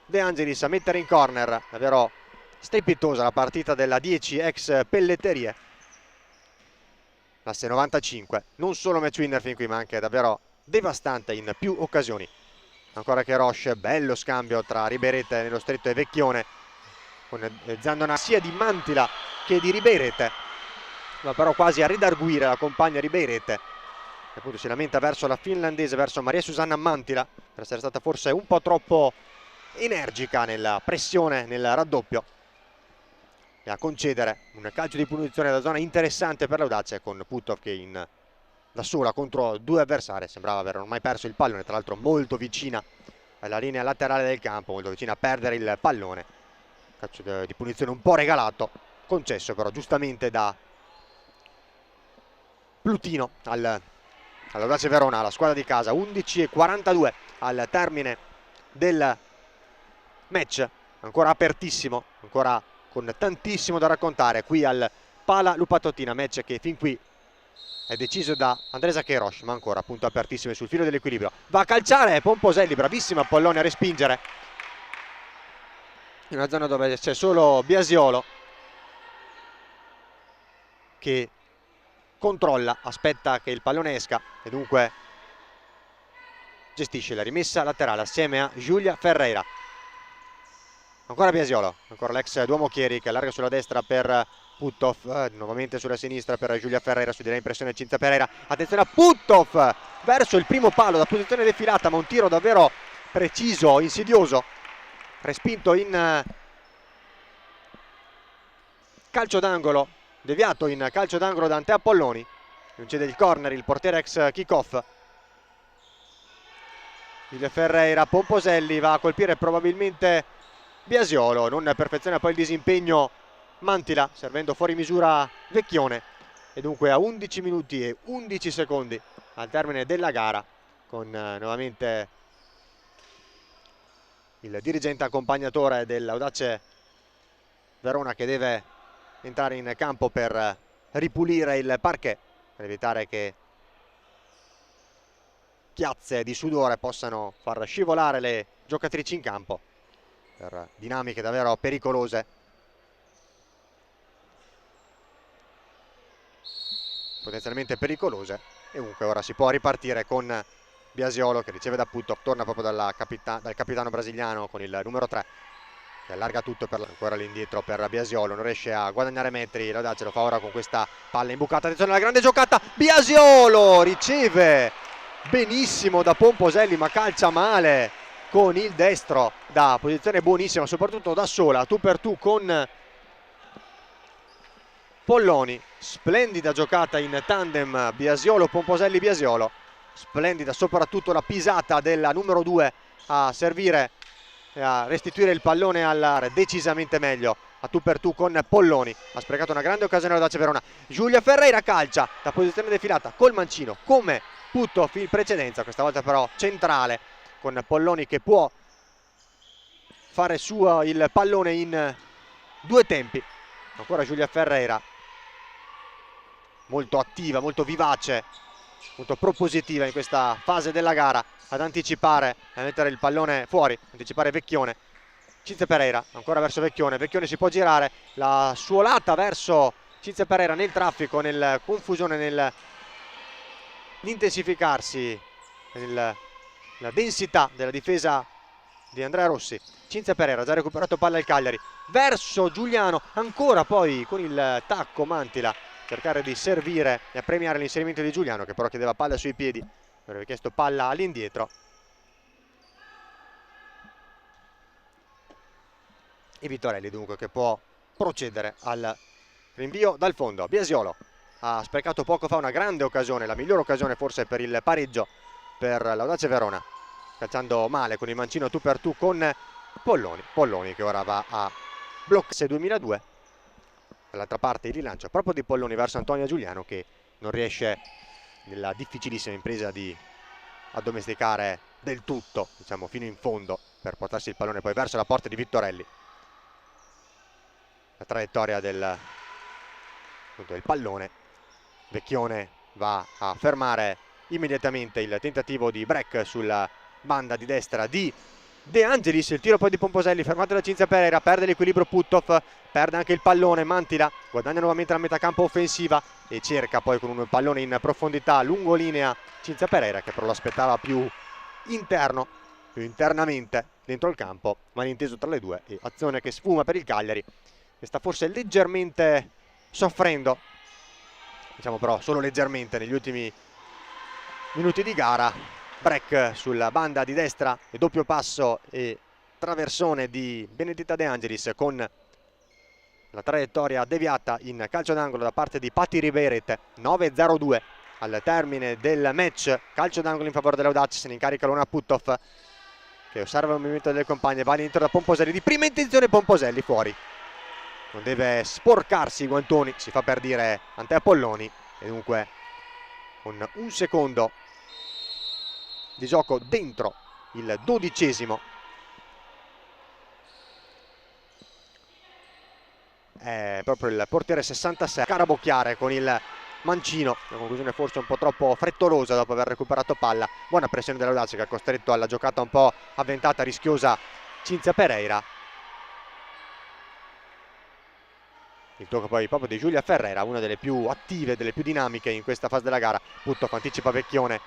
De Angelis a mettere in corner. Davvero strepitosa la partita della 10 ex Pelletterie. L'asse 95, non solo match winner fin qui ma anche davvero devastante in più occasioni. Ancora Queiroz, bello scambio tra Ribeiret nello stretto e Vecchione, con Zandona sia di Mantila che di Ribeiret, va però quasi a ridarguire la compagna Ribeiret, che appunto si lamenta verso la finlandese, verso Maria Susanna Mantila, per essere stata forse un po' troppo energica nella pressione, nel raddoppio, e a concedere un calcio di punizione da zona interessante per l'Audace, con Putov che da sola contro due avversari sembrava aver ormai perso il pallone, tra l'altro molto vicina alla linea laterale del campo, molto vicina a perdere il pallone. Calcio di punizione un po' regalato, concesso però giustamente da Plutino all'Audace Verona, la squadra di casa. 11:42 al termine del match, ancora apertissimo, ancora con tantissimo da raccontare qui al Pala Lupatottina, match che fin qui è deciso da Andresa Queiroz, ma ancora appunto apertissimo sul filo dell'equilibrio. Va a calciare Pomposelli, bravissimo Apollone a respingere in una zona dove c'è solo Biasiolo che controlla, aspetta che il pallone esca e dunque gestisce la rimessa laterale assieme a Giulia Ferreira. Ancora Biasiolo, ancora l'ex Duomo Chieri che allarga sulla destra per Putov, nuovamente sulla sinistra per Giulia Ferreira, su di lei impressione Cinzia Pereira, attenzione a Putov verso il primo palo da posizione defilata, ma un tiro davvero preciso, insidioso, respinto in calcio d'angolo, deviato in calcio d'angolo da Antea Polloni, concede il corner il portiere ex kick-off. Giulia Ferreira, Pomposelli va a colpire probabilmente Biasiolo, non perfeziona poi il disimpegno Mantila, servendo fuori misura Vecchione, e dunque a 11 minuti e 11 secondi al termine della gara, con nuovamente il dirigente accompagnatore dell'Audace Verona che deve entrare in campo per ripulire il parquet, per evitare che chiazze di sudore possano far scivolare le giocatrici in campo per dinamiche davvero pericolose, potenzialmente pericolose. E comunque ora si può ripartire con Biasiolo che riceve da Putov, torna proprio dal capitano brasiliano con il numero 3 che allarga tutto per ancora all'indietro per Biasiolo, non riesce a guadagnare metri, l'Audace lo fa ora con questa palla imbucata, attenzione alla grande giocata, Biasiolo riceve benissimo da Pomposelli ma calcia male con il destro da posizione buonissima, soprattutto da sola, tu per tu con Polloni. Splendida giocata in tandem Biasiolo-Pomposelli-Biasiolo, splendida soprattutto la pisata della numero 2 a servire e a restituire il pallone all'area, decisamente meglio a tu per tu con Polloni. Ha sprecato una grande occasione l'Audace Verona. Giulia Ferreira calcia da posizione defilata col mancino come Putov in precedenza, questa volta però centrale con Polloni che può fare suo il pallone in due tempi. Ancora Giulia Ferreira, molto attiva, molto vivace, molto propositiva in questa fase della gara, ad anticipare, a mettere il pallone fuori, anticipare Vecchione. Cinzia Pereira, ancora verso Vecchione, Vecchione si può girare, la suolata verso Cinzia Pereira nel traffico, nel confusione, nell'intensificarsi la densità della difesa di Andrea Rossi. Cinzia Pereira, già recuperato palla il Cagliari, verso Giuliano, ancora poi con il tacco Mantila, cercare di servire e a premiare l'inserimento di Giuliano, che però chiedeva palla sui piedi, avrebbe chiesto palla all'indietro. E Vittorelli dunque che può procedere al rinvio dal fondo. Biasiolo ha sprecato poco fa una grande occasione, la migliore occasione forse per il pareggio per l'Audace Verona, calciando male con il mancino tu per tu con Polloni che ora va a bloccare 2002. Dall'altra parte il rilancio proprio di Polloni verso Antonio Giuliano, che non riesce nella difficilissima impresa di addomesticare del tutto, diciamo fino in fondo, per portarsi il pallone poi verso la porta di Vittorelli. La traiettoria del pallone, Vecchione va a fermare immediatamente il tentativo di break sulla banda di destra di De Angelis, il tiro poi di Pomposelli fermato da Cinzia Pereira, perde l'equilibrio Puttov, perde anche il pallone Mantila, guadagna nuovamente la metacampo offensiva e cerca poi con un pallone in profondità lungo linea Cinzia Pereira, che però lo aspettava più interno, più internamente dentro il campo, malinteso tra le due, e azione che sfuma per il Cagliari, che sta forse leggermente soffrendo, diciamo però solo leggermente negli ultimi minuti di gara. Break sulla banda di destra e doppio passo e traversone di Benedetta De Angelis con la traiettoria deviata in calcio d'angolo da parte di Patti Ribeiret. 9-0-2 al termine del match, calcio d'angolo in favore dell'Audace, se ne incarica Luna Puttov che osserva il movimento delle compagne, va all'interno da Pomposelli, di prima intenzione Pomposelli fuori, non deve sporcarsi i guantoni, si fa per dire ante Polloni, e dunque con un secondo di gioco dentro il 12esimo è proprio il portiere 66 Carabocchiare con il mancino, una conclusione forse un po' troppo frettolosa dopo aver recuperato palla. Buona pressione dell'Audace che ha costretto alla giocata un po' avventata, rischiosa Cinzia Pereira. Il tocco poi proprio di Giulia Ferreira, una delle più attive, delle più dinamiche in questa fase della gara. Puttov anticipa Vecchione,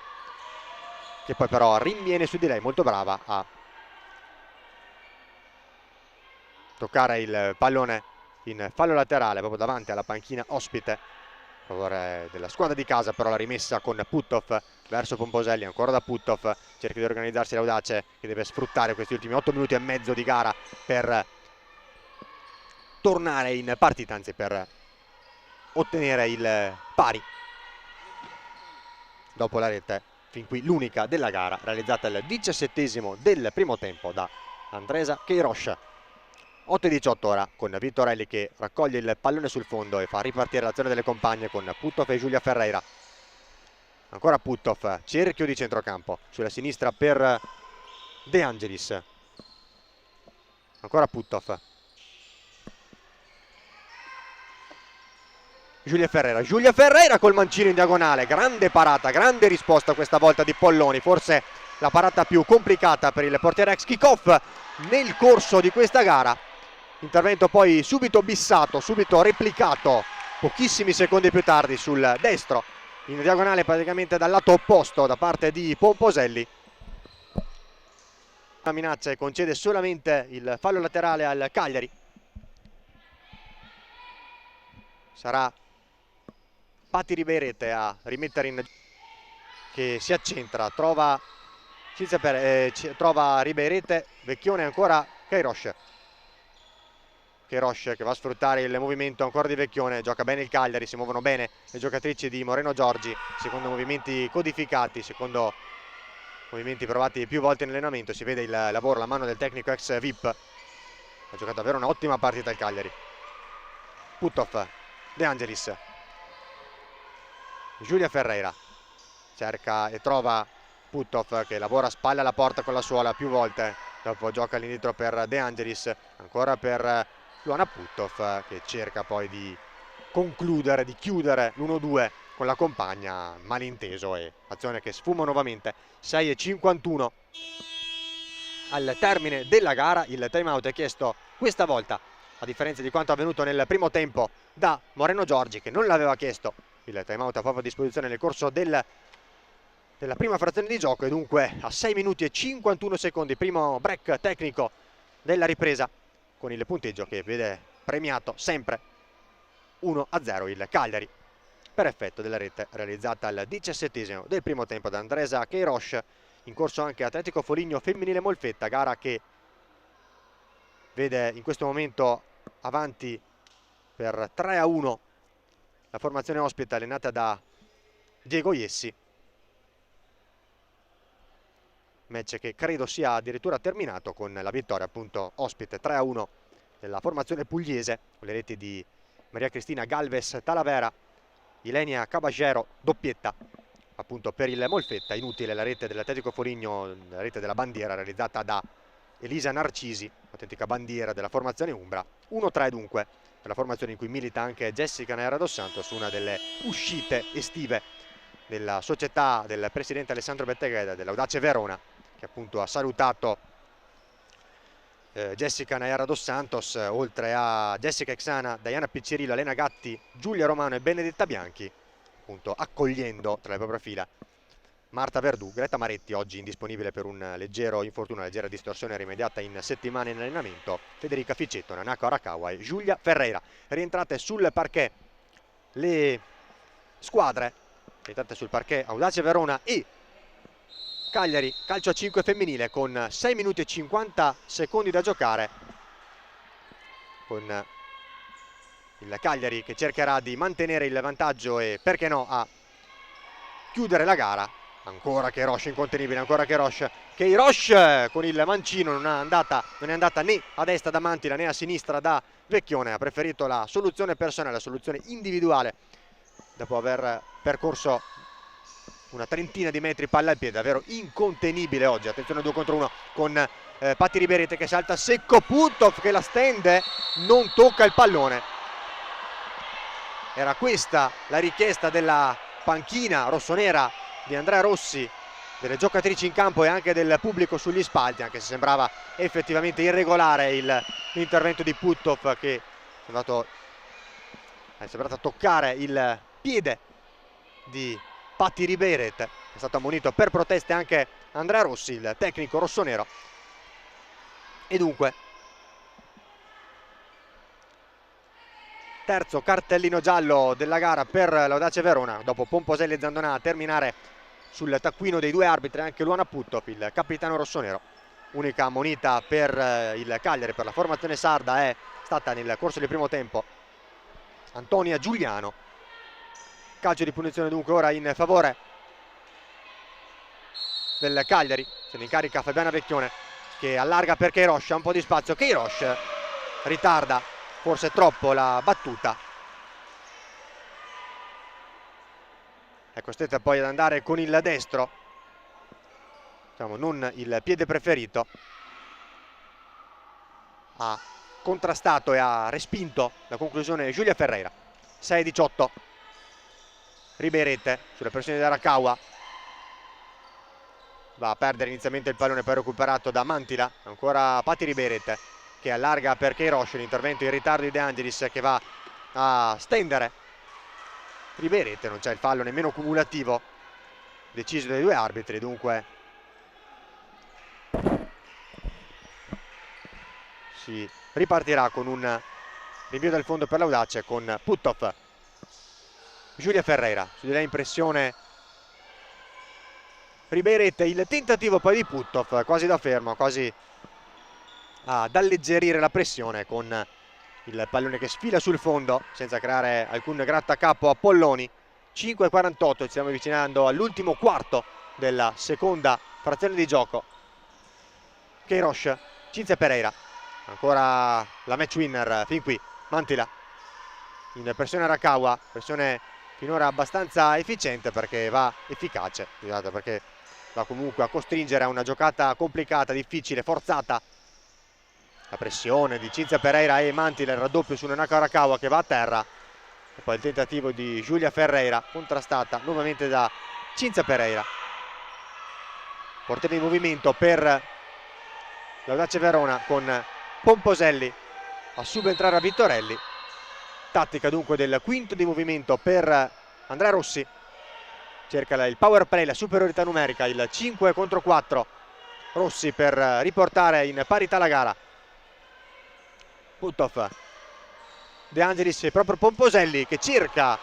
che poi però rinviene su di lei, molto brava a toccare il pallone in fallo laterale proprio davanti alla panchina ospite a favore della squadra di casa, però la rimessa con Puttov verso Pomposelli, ancora da Puttov, cerca di organizzarsi l'Audace che deve sfruttare questi ultimi 8 minuti e mezzo di gara per tornare in partita, anzi per ottenere il pari dopo la rete, fin qui l'unica della gara, realizzata il 17esimo del primo tempo da Andresa Queiroz. 8-18 ora con Vittorelli che raccoglie il pallone sul fondo e fa ripartire l'azione delle compagne con Puttov e Giulia Ferreira. Ancora Puttov, cerchio di centrocampo sulla sinistra per De Angelis. Ancora Puttov, Giulia Ferreira col mancino in diagonale, grande parata, grande risposta questa volta di Polloni, forse la parata più complicata per il portiere ex kick-off nel corso di questa gara. Intervento poi subito bissato, subito replicato pochissimi secondi più tardi sul destro, in diagonale praticamente dal lato opposto da parte di Pomposelli. La minaccia e concede solamente il fallo laterale al Cagliari. Sarà Patti Ribeiret a rimettere in, che si accentra, trova Ribeiret, Vecchione, ancora Queiroz che va a sfruttare il movimento ancora di Vecchione, gioca bene il Cagliari, si muovono bene le giocatrici di Moreno Giorgi, secondo movimenti codificati, secondo movimenti provati più volte in allenamento, si vede il lavoro, la mano del tecnico ex VIP. Ha giocato davvero un'ottima partita il Cagliari. Puttov, De Angelis, Giulia Ferreira cerca e trova Puttov che lavora a spalle alla porta con la suola più volte, dopo gioca all'indietro per De Angelis, ancora per Luana Puttov che cerca poi di concludere, di chiudere l'1-2 con la compagna, malinteso, e azione che sfuma nuovamente. 6:51 al termine della gara, il time out è chiesto questa volta, a differenza di quanto avvenuto nel primo tempo, da Moreno Giorgi, che non l'aveva chiesto. Il time out a propria disposizione nel corso del della prima frazione di gioco, e dunque a 6 minuti e 51 secondi, primo break tecnico della ripresa, con il punteggio che vede premiato sempre 1-0 il Cagliari, per effetto della rete realizzata al 17esimo del primo tempo da Andresa Queiroz. In corso anche Atletico Foligno femminile Molfetta, gara che vede in questo momento avanti per 3-1 la formazione ospite allenata da Diego Iessi. Match che credo sia addirittura terminato con la vittoria appunto ospite 3-1 della formazione pugliese, con le reti di Maria Cristina Galvez Talavera, Ilenia Caballero, doppietta appunto per il Molfetta. Inutile la rete dell'Atletico Foligno, la rete della bandiera realizzata da Elisa Narcisi, autentica bandiera della formazione umbra. 1-3 dunque per la formazione in cui milita anche Jessica Nayara dos Santos, una delle uscite estive della società del presidente Alessandro Bettegueda dell'Audace Verona, che appunto ha salutato Jessica Nayara dos Santos, oltre a Jessica Exana, Diana Piccirillo, Elena Gatti, Giulia Romano e Benedetta Bianchi, appunto accogliendo tra le proprie fila Marta Verdù, Greta Maretti, oggi indisponibile per un leggero infortunio, una leggera distorsione rimediata in settimana in allenamento, Federica Ficetto, Nanako Arakawa e Giulia Ferreira. Rientrate sul parquet le squadre, rientrate sul parquet Audace Verona e Cagliari calcio a 5 femminile, con 6 minuti e 50 secondi da giocare, con il Cagliari che cercherà di mantenere il vantaggio e, perché no, a chiudere la gara. Ancora Queiroz incontenibile, ancora Queiroz con il mancino, non è andata né a destra da Mantila né a sinistra da Vecchione, ha preferito la soluzione personale, la soluzione individuale, dopo aver percorso una trentina di metri palla al piede. Davvero incontenibile oggi. Attenzione 2 contro 1 con Patti Riberete che salta secco, Putov che la stende, non tocca il pallone. Era questa la richiesta della panchina rossonera di Andrea Rossi, delle giocatrici in campo e anche del pubblico sugli spalti, anche se sembrava effettivamente irregolare l'intervento di Putov, che è sembrato toccare il piede di Patti Riberet. È stato ammonito per proteste anche Andrea Rossi, il tecnico rossonero. E dunque terzo cartellino giallo della gara per l'Audace Verona, dopo Pomposelli e Zandonà a terminare sul taccuino dei due arbitri anche Luana Putto, il capitano rossonero. Unica ammonita per il Cagliari, per la formazione sarda, è stata nel corso del primo tempo Antonia Giuliano. Calcio di punizione dunque ora in favore del Cagliari, se ne incarica Fabiana Vecchione che allarga per Queiroz, ha un po' di spazio, Queiroz ritarda forse troppo la battuta, è costretta poi ad andare con il destro, diciamo non il piede preferito. Ha contrastato e ha respinto la conclusione Giulia Ferreira. 6-18, Riberete sulla pressione di Arakawa, va a perdere inizialmente il pallone, poi recuperato da Mantila. Ancora Patti Riberete che allarga per Queiroz, l'intervento in ritardo di De Angelis che va a stendere Riberete. Non c'è il fallo nemmeno cumulativo deciso dai due arbitri, dunque si ripartirà con un rinvio dal fondo per l'Audace con Putov. Giulia Ferreira, su di lei impressione Riberete, il tentativo poi di Putov quasi da fermo, quasi ad alleggerire la pressione con il pallone che sfila sul fondo senza creare alcun grattacapo a Polloni. 5:48, ci stiamo avvicinando all'ultimo quarto della seconda frazione di gioco. Queiroz, Cinzia Pereira, ancora la match winner fin qui, Mantila in pressione Arakawa, pressione finora abbastanza efficiente perché va efficace, perché va comunque a costringere a una giocata complicata, difficile, forzata. La pressione di Cinzia Pereira e Mantila, il raddoppio su Nanako Arakawa che va a terra, e poi il tentativo di Giulia Ferreira contrastata nuovamente da Cinzia Pereira. Portiere in movimento per l'Audace Verona con Pomposelli a subentrare a Vittorelli. Tattica dunque del quinto di movimento per Andrea Rossi. cerca il power play, la superiorità numerica, il 5 contro 4 rossi per riportare in parità la gara. Puttoff, De Angelis e proprio Pomposelli che cerca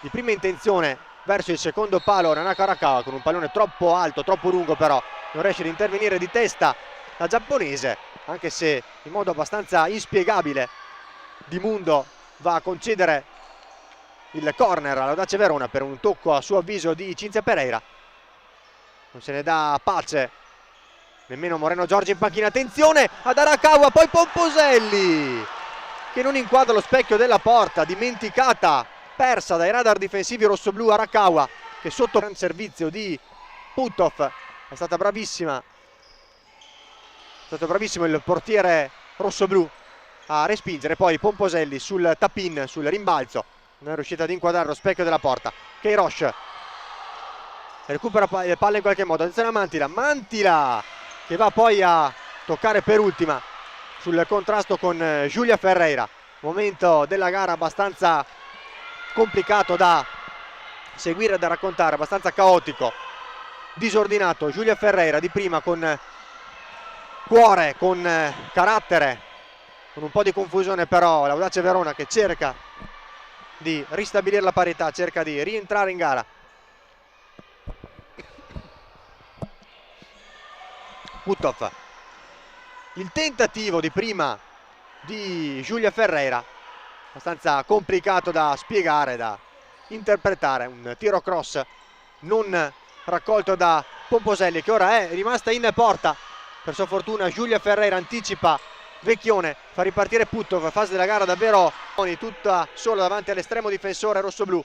di prima intenzione verso il secondo palo Nanaka Arakawa con un pallone troppo alto, troppo lungo, però non riesce ad intervenire di testa la giapponese, anche se in modo abbastanza inspiegabile Di Mundo va a concedere il corner all'Audace Verona per un tocco a suo avviso di Cinzia Pereira. Non se ne dà pace nemmeno Moreno Giorgi in panchina. Attenzione ad Arakawa, poi Pomposelli che non inquadra lo specchio della porta, dimenticata, persa dai radar difensivi rossoblù. Arakawa che sotto il servizio di Puttoff è stata bravissima, è stato bravissimo il portiere rossoblù a respingere. Poi Pomposelli sul tap-in, sul rimbalzo, non è riuscita ad inquadrare lo specchio della porta. Queiroz recupera le palle in qualche modo, attenzione a Mantila, Mantila che va poi a toccare per ultima sul contrasto con Giulia Ferreira. Momento della gara abbastanza complicato da seguire e da raccontare, abbastanza caotico, disordinato. Giulia Ferreira di prima con cuore, con carattere, con un po' di confusione, però l'Audace Verona che cerca di ristabilire la parità, cerca di rientrare in gara. Puttoff, il tentativo di prima di Giulia Ferreira abbastanza complicato da spiegare, da interpretare, un tiro cross non raccolto da Pomposelli che ora è rimasta in porta. Per sua fortuna Giulia Ferreira anticipa Vecchione, fa ripartire Puttoff, fase della gara davvero tutta sola davanti all'estremo difensore rossoblù,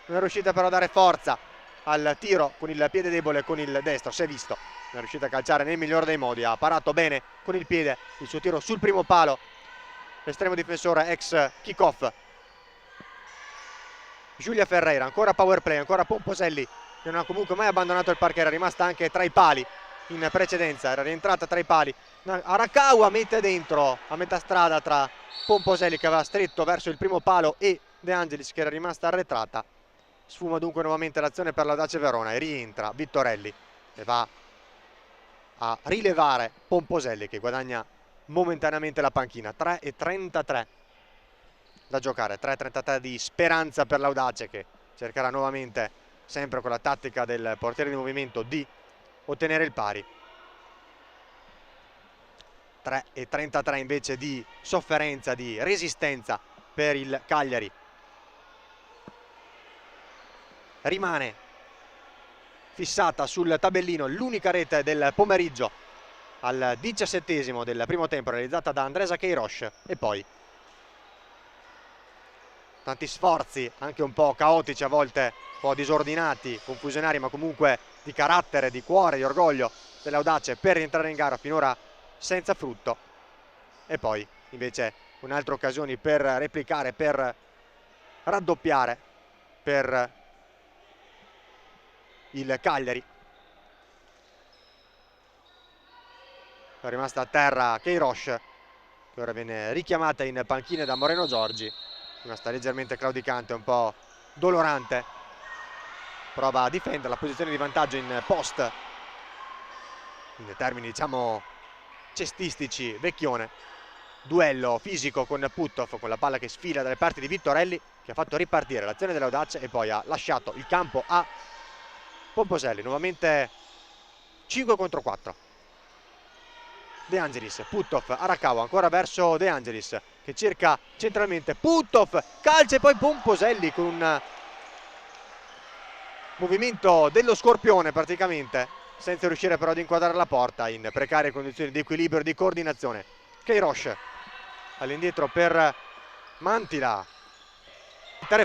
non è riuscita però a dare forza al tiro con il piede debole, con il destro, si è visto, non è riuscita a calciare nel migliore dei modi, ha parato bene con il piede il suo tiro sul primo palo, l'estremo difensore ex kick-off. Giulia Ferreira, ancora power play, ancora Pomposelli che non ha comunque mai abbandonato il parquet, era rimasta anche tra i pali in precedenza, era rientrata tra i pali. Arakawa mette dentro a metà strada tra Pomposelli che aveva stretto verso il primo palo e De Angelis che era rimasta arretrata. Sfuma dunque nuovamente l'azione per l'Audace Verona e rientra Vittorelli e va a rilevare Pomposelli che guadagna momentaneamente la panchina. 3:33 da giocare, 3:33 di speranza per l'Audace che cercherà nuovamente, sempre con la tattica del portiere di movimento, di ottenere il pari. 3:33 invece di sofferenza, di resistenza per il Cagliari. Rimane fissata sul tabellino l'unica rete del pomeriggio al 17esimo del primo tempo realizzata da Andresa Queiroz, e poi tanti sforzi anche un po' caotici, a volte un po' disordinati, confusionari, ma comunque di carattere, di cuore, di orgoglio dell'Audace per rientrare in gara, finora senza frutto. E poi invece un'altra occasione per replicare, per raddoppiare per il Cagliari. È rimasta a terra Queiroz che ora viene richiamata in panchina da Moreno Giorgi, una sta leggermente claudicante, un po' dolorante, prova a difendere la posizione di vantaggio in post, in termini diciamo cestistici. Vecchione, duello fisico con Puttoff, con la palla che sfila dalle parti di Vittorelli che ha fatto ripartire l'azione dell'Audace e poi ha lasciato il campo a Pomposelli. Nuovamente 5 contro 4. De Angelis, Puttoff, Arakawa ancora verso De Angelis che cerca centralmente, Puttoff calcia e poi Pomposelli con un movimento dello scorpione praticamente, senza riuscire però ad inquadrare la porta, in precarie condizioni di equilibrio e di coordinazione. Queiroz all'indietro per Mantila,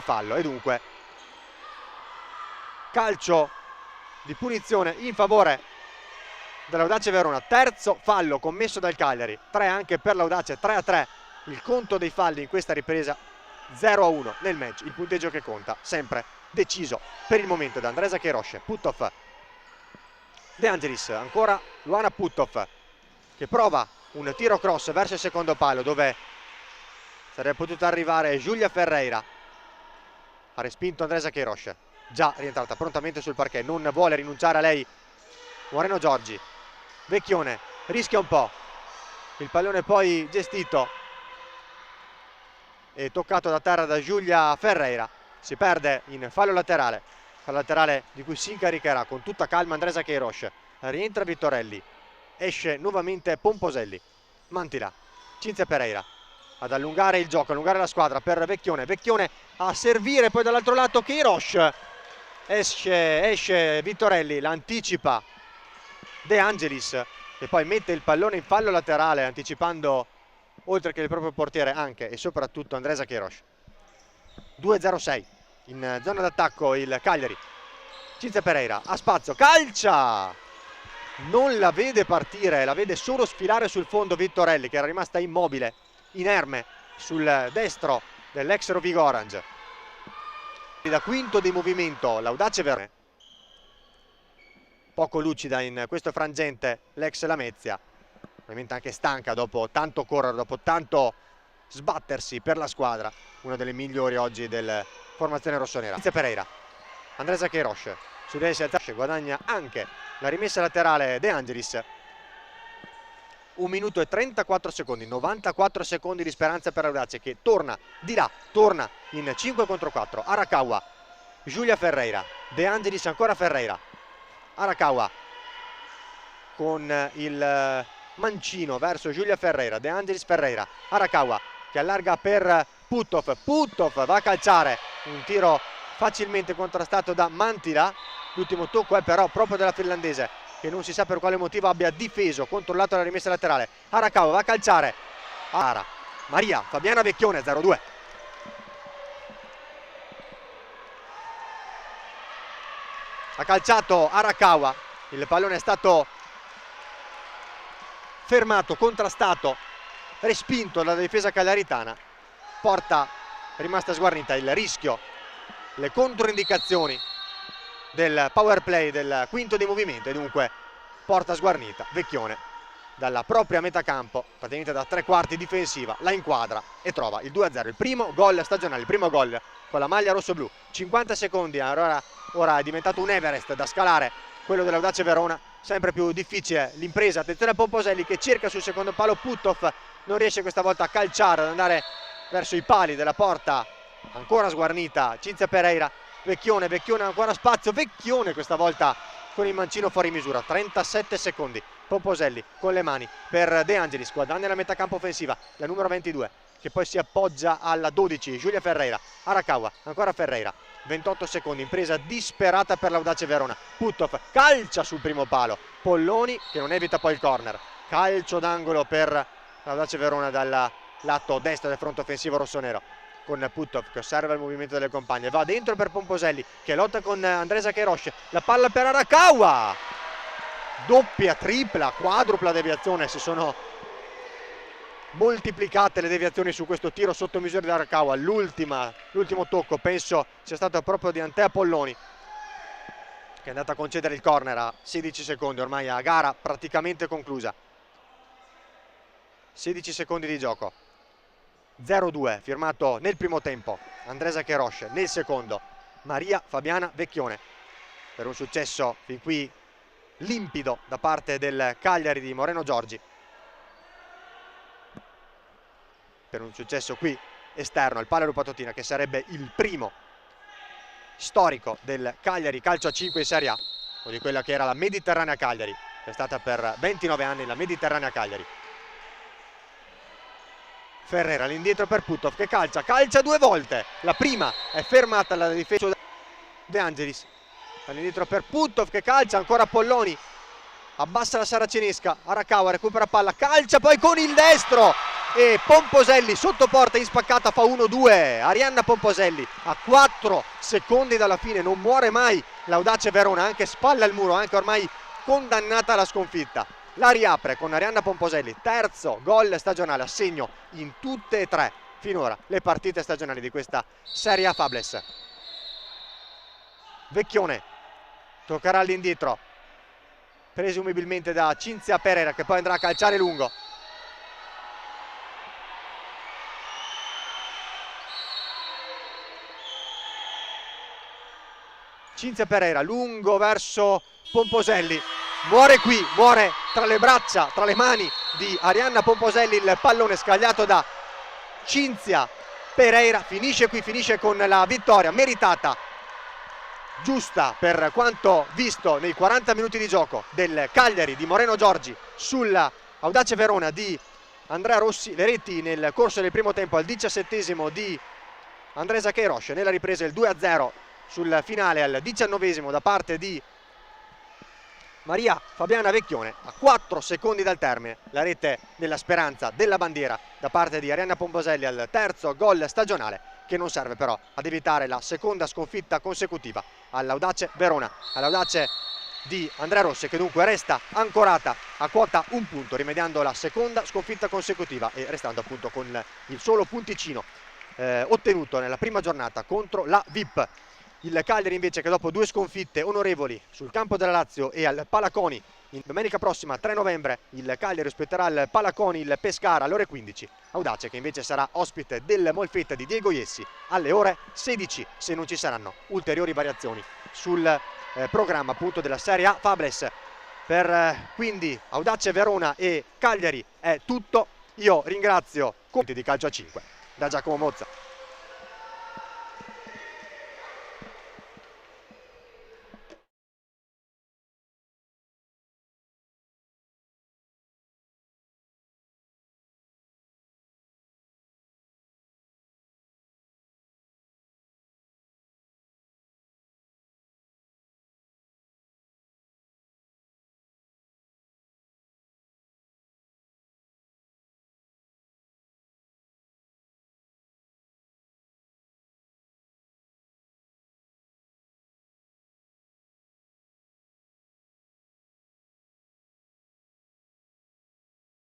fallo, e dunque calcio di punizione in favore dell'Audace Verona. Terzo fallo commesso dal Cagliari, 3 anche per l'Audace, 3-3 il conto dei falli in questa ripresa, 0-1 nel match, il punteggio che conta, sempre deciso per il momento da Andresa Queiroz. Puttoff, De Angelis, ancora Luana Puttoff che prova un tiro cross verso il secondo palo dove sarebbe potuta arrivare Giulia Ferreira, ha respinto Andresa Queiroz. già rientrata prontamente sul parquet, non vuole rinunciare a lei Moreno Giorgi. Vecchione rischia un po', il pallone poi gestito e toccato da terra da Giulia Ferreira, si perde in fallo laterale di cui si incaricherà con tutta calma Andresa Queiroz. Rientra Vittorelli, esce nuovamente Pomposelli, Mantila, Cinzia Pereira ad allungare il gioco, allungare la squadra per Vecchione a servire, poi dall'altro lato Queiroz, esce Vittorelli, l'anticipa De Angelis e poi mette il pallone in fallo laterale anticipando oltre che il proprio portiere anche e soprattutto Andresa Queiroz. 2-0-6 in zona d'attacco il Cagliari. Cinzia Pereira a spazio, calcia, non la vede partire, la vede solo sfilare sul fondo Vittorelli, che era rimasta immobile, inerme sul destro dell'ex Rovigo Orange. Da quinto di movimento l'Audace Verona, poco lucida in questo frangente l'ex Lamezia, ovviamente anche stanca dopo tanto correre, dopo tanto sbattersi per la squadra, una delle migliori oggi della formazione rossonera. Cinzia Pereira, Andresa Queiroz, su lei si alza, guadagna anche la rimessa laterale De Angelis. 1 minuto e 34 secondi, 94 secondi di speranza per l'Audace, che torna di là, torna in 5 contro 4. Arakawa, Giulia Ferreira, De Angelis, ancora Ferreira, Arakawa con il mancino verso Giulia Ferreira, De Angelis Ferreira, Arakawa che allarga per Putov, va a calciare, un tiro facilmente contrastato da Mantila. L'ultimo tocco è però proprio della finlandese, che non si sa per quale motivo abbia difeso, controllato la rimessa laterale. Arakawa va a calciare, Maria Fabiana Vecchione, 0-2. Ha calciato Arakawa, il pallone è stato fermato, contrastato, respinto dalla difesa cagliaritana. Porta rimasta sguarnita, il rischio, le controindicazioni del power play del quinto di movimento, e dunque porta sguarnita. Vecchione dalla propria metà campo, praticamente da 3/4 difensiva, la inquadra e trova il 2-0, il primo gol stagionale, il primo gol con la maglia rosso-blu. 50 secondi, ora è diventato un Everest da scalare quello dell'Audace Verona, sempre più difficile l'impresa. Attenzione a Pomposelli che cerca sul secondo palo Putov, non riesce questa volta a calciare, ad andare verso i pali della porta ancora sguarnita Cinzia Pereira. Vecchione ancora spazio, Vecchione questa volta con il mancino fuori misura. 37 secondi, Pomposelli con le mani per De Angelis, guadagna la metà campo offensiva, la numero 22 che poi si appoggia alla 12, Giulia Ferreira. Arakawa, ancora Ferreira, 28 secondi, impresa disperata per l'Audace Verona. Putov calcia sul primo palo, Polloni che non evita poi il corner, calcio d'angolo per l'Audace Verona dal lato destro del fronte offensivo rossonero, con Putov che osserva il movimento delle compagne, va dentro per Pomposelli che lotta con Andresa Queiroz, la palla per Arakawa, doppia, tripla, quadrupla deviazione, si sono moltiplicate le deviazioni su questo tiro sotto misura di Arakawa. L'ultimo tocco penso sia stato proprio di Antea Polloni, che è andata a concedere il corner a 16 secondi ormai a gara praticamente conclusa. 16 secondi di gioco, 0-2 firmato nel primo tempo Andresa Queiroz, nel secondo Maria Fabiana Vecchione, per un successo fin qui limpido da parte del Cagliari di Moreno Giorgi, per un successo qui esterno al Palero Patotina, che sarebbe il primo storico del Cagliari calcio a 5 in Serie A, o di quella che era la Mediterranea Cagliari, è stata per 29 anni la Mediterranea Cagliari. Ferreira all'indietro per Putov che calcia 2 volte, la prima è fermata dalla difesa De Angelis, all'indietro per Putov che calcia, ancora Polloni, abbassa la saracinesca, Arakawa recupera palla, calcia poi con il destro e Pomposelli sotto porta in spaccata fa 1-2. Arianna Pomposelli a 4 secondi dalla fine, non muore mai l'Audace Verona, anche spalla al muro, anche ormai condannata alla sconfitta. La riapre con Arianna Pomposelli, terzo gol stagionale a segno in tutte e 3 finora le partite stagionali di questa Serie A Fables. Vecchione toccherà all'indietro, presumibilmente da Cinzia Pereira, che poi andrà a calciare lungo. Cinzia Pereira lungo verso Pomposelli, muore qui, muore tra le braccia, tra le mani di Arianna Pomposelli, il pallone scagliato da Cinzia Pereira, finisce qui, finisce con la vittoria meritata, giusta per quanto visto nei 40 minuti di gioco del Cagliari di Moreno Giorgi sulla Audace Verona di Andrea Rossi. Le reti nel corso del primo tempo: al 17esimo di Andresa Queiroz, nella ripresa il 2-0 sul finale al 19esimo da parte di Maria Fabiana Vecchione. A 4 secondi dal termine la rete della speranza della bandiera da parte di Arianna Pomposelli al terzo gol stagionale, che non serve però ad evitare la seconda sconfitta consecutiva all'Audace Verona, all'Audace di Andrea Rossi, che dunque resta ancorata a quota 1 punto, rimediando la seconda sconfitta consecutiva e restando appunto con il solo punticino ottenuto nella prima giornata contro la VIP. Il Cagliari invece, che dopo 2 sconfitte onorevoli sul campo della Lazio e al Palaconi, domenica prossima 3 novembre il Cagliari ospiterà al Palaconi il Pescara alle ore 15, Audace che invece sarà ospite del Molfetta di Diego Iessi alle ore 16, se non ci saranno ulteriori variazioni sul programma appunto della Serie A Fables. Per quindi Audace Verona e Cagliari è tutto. Io ringrazio Conti di Calcio a 5 da Giacomo Mozza.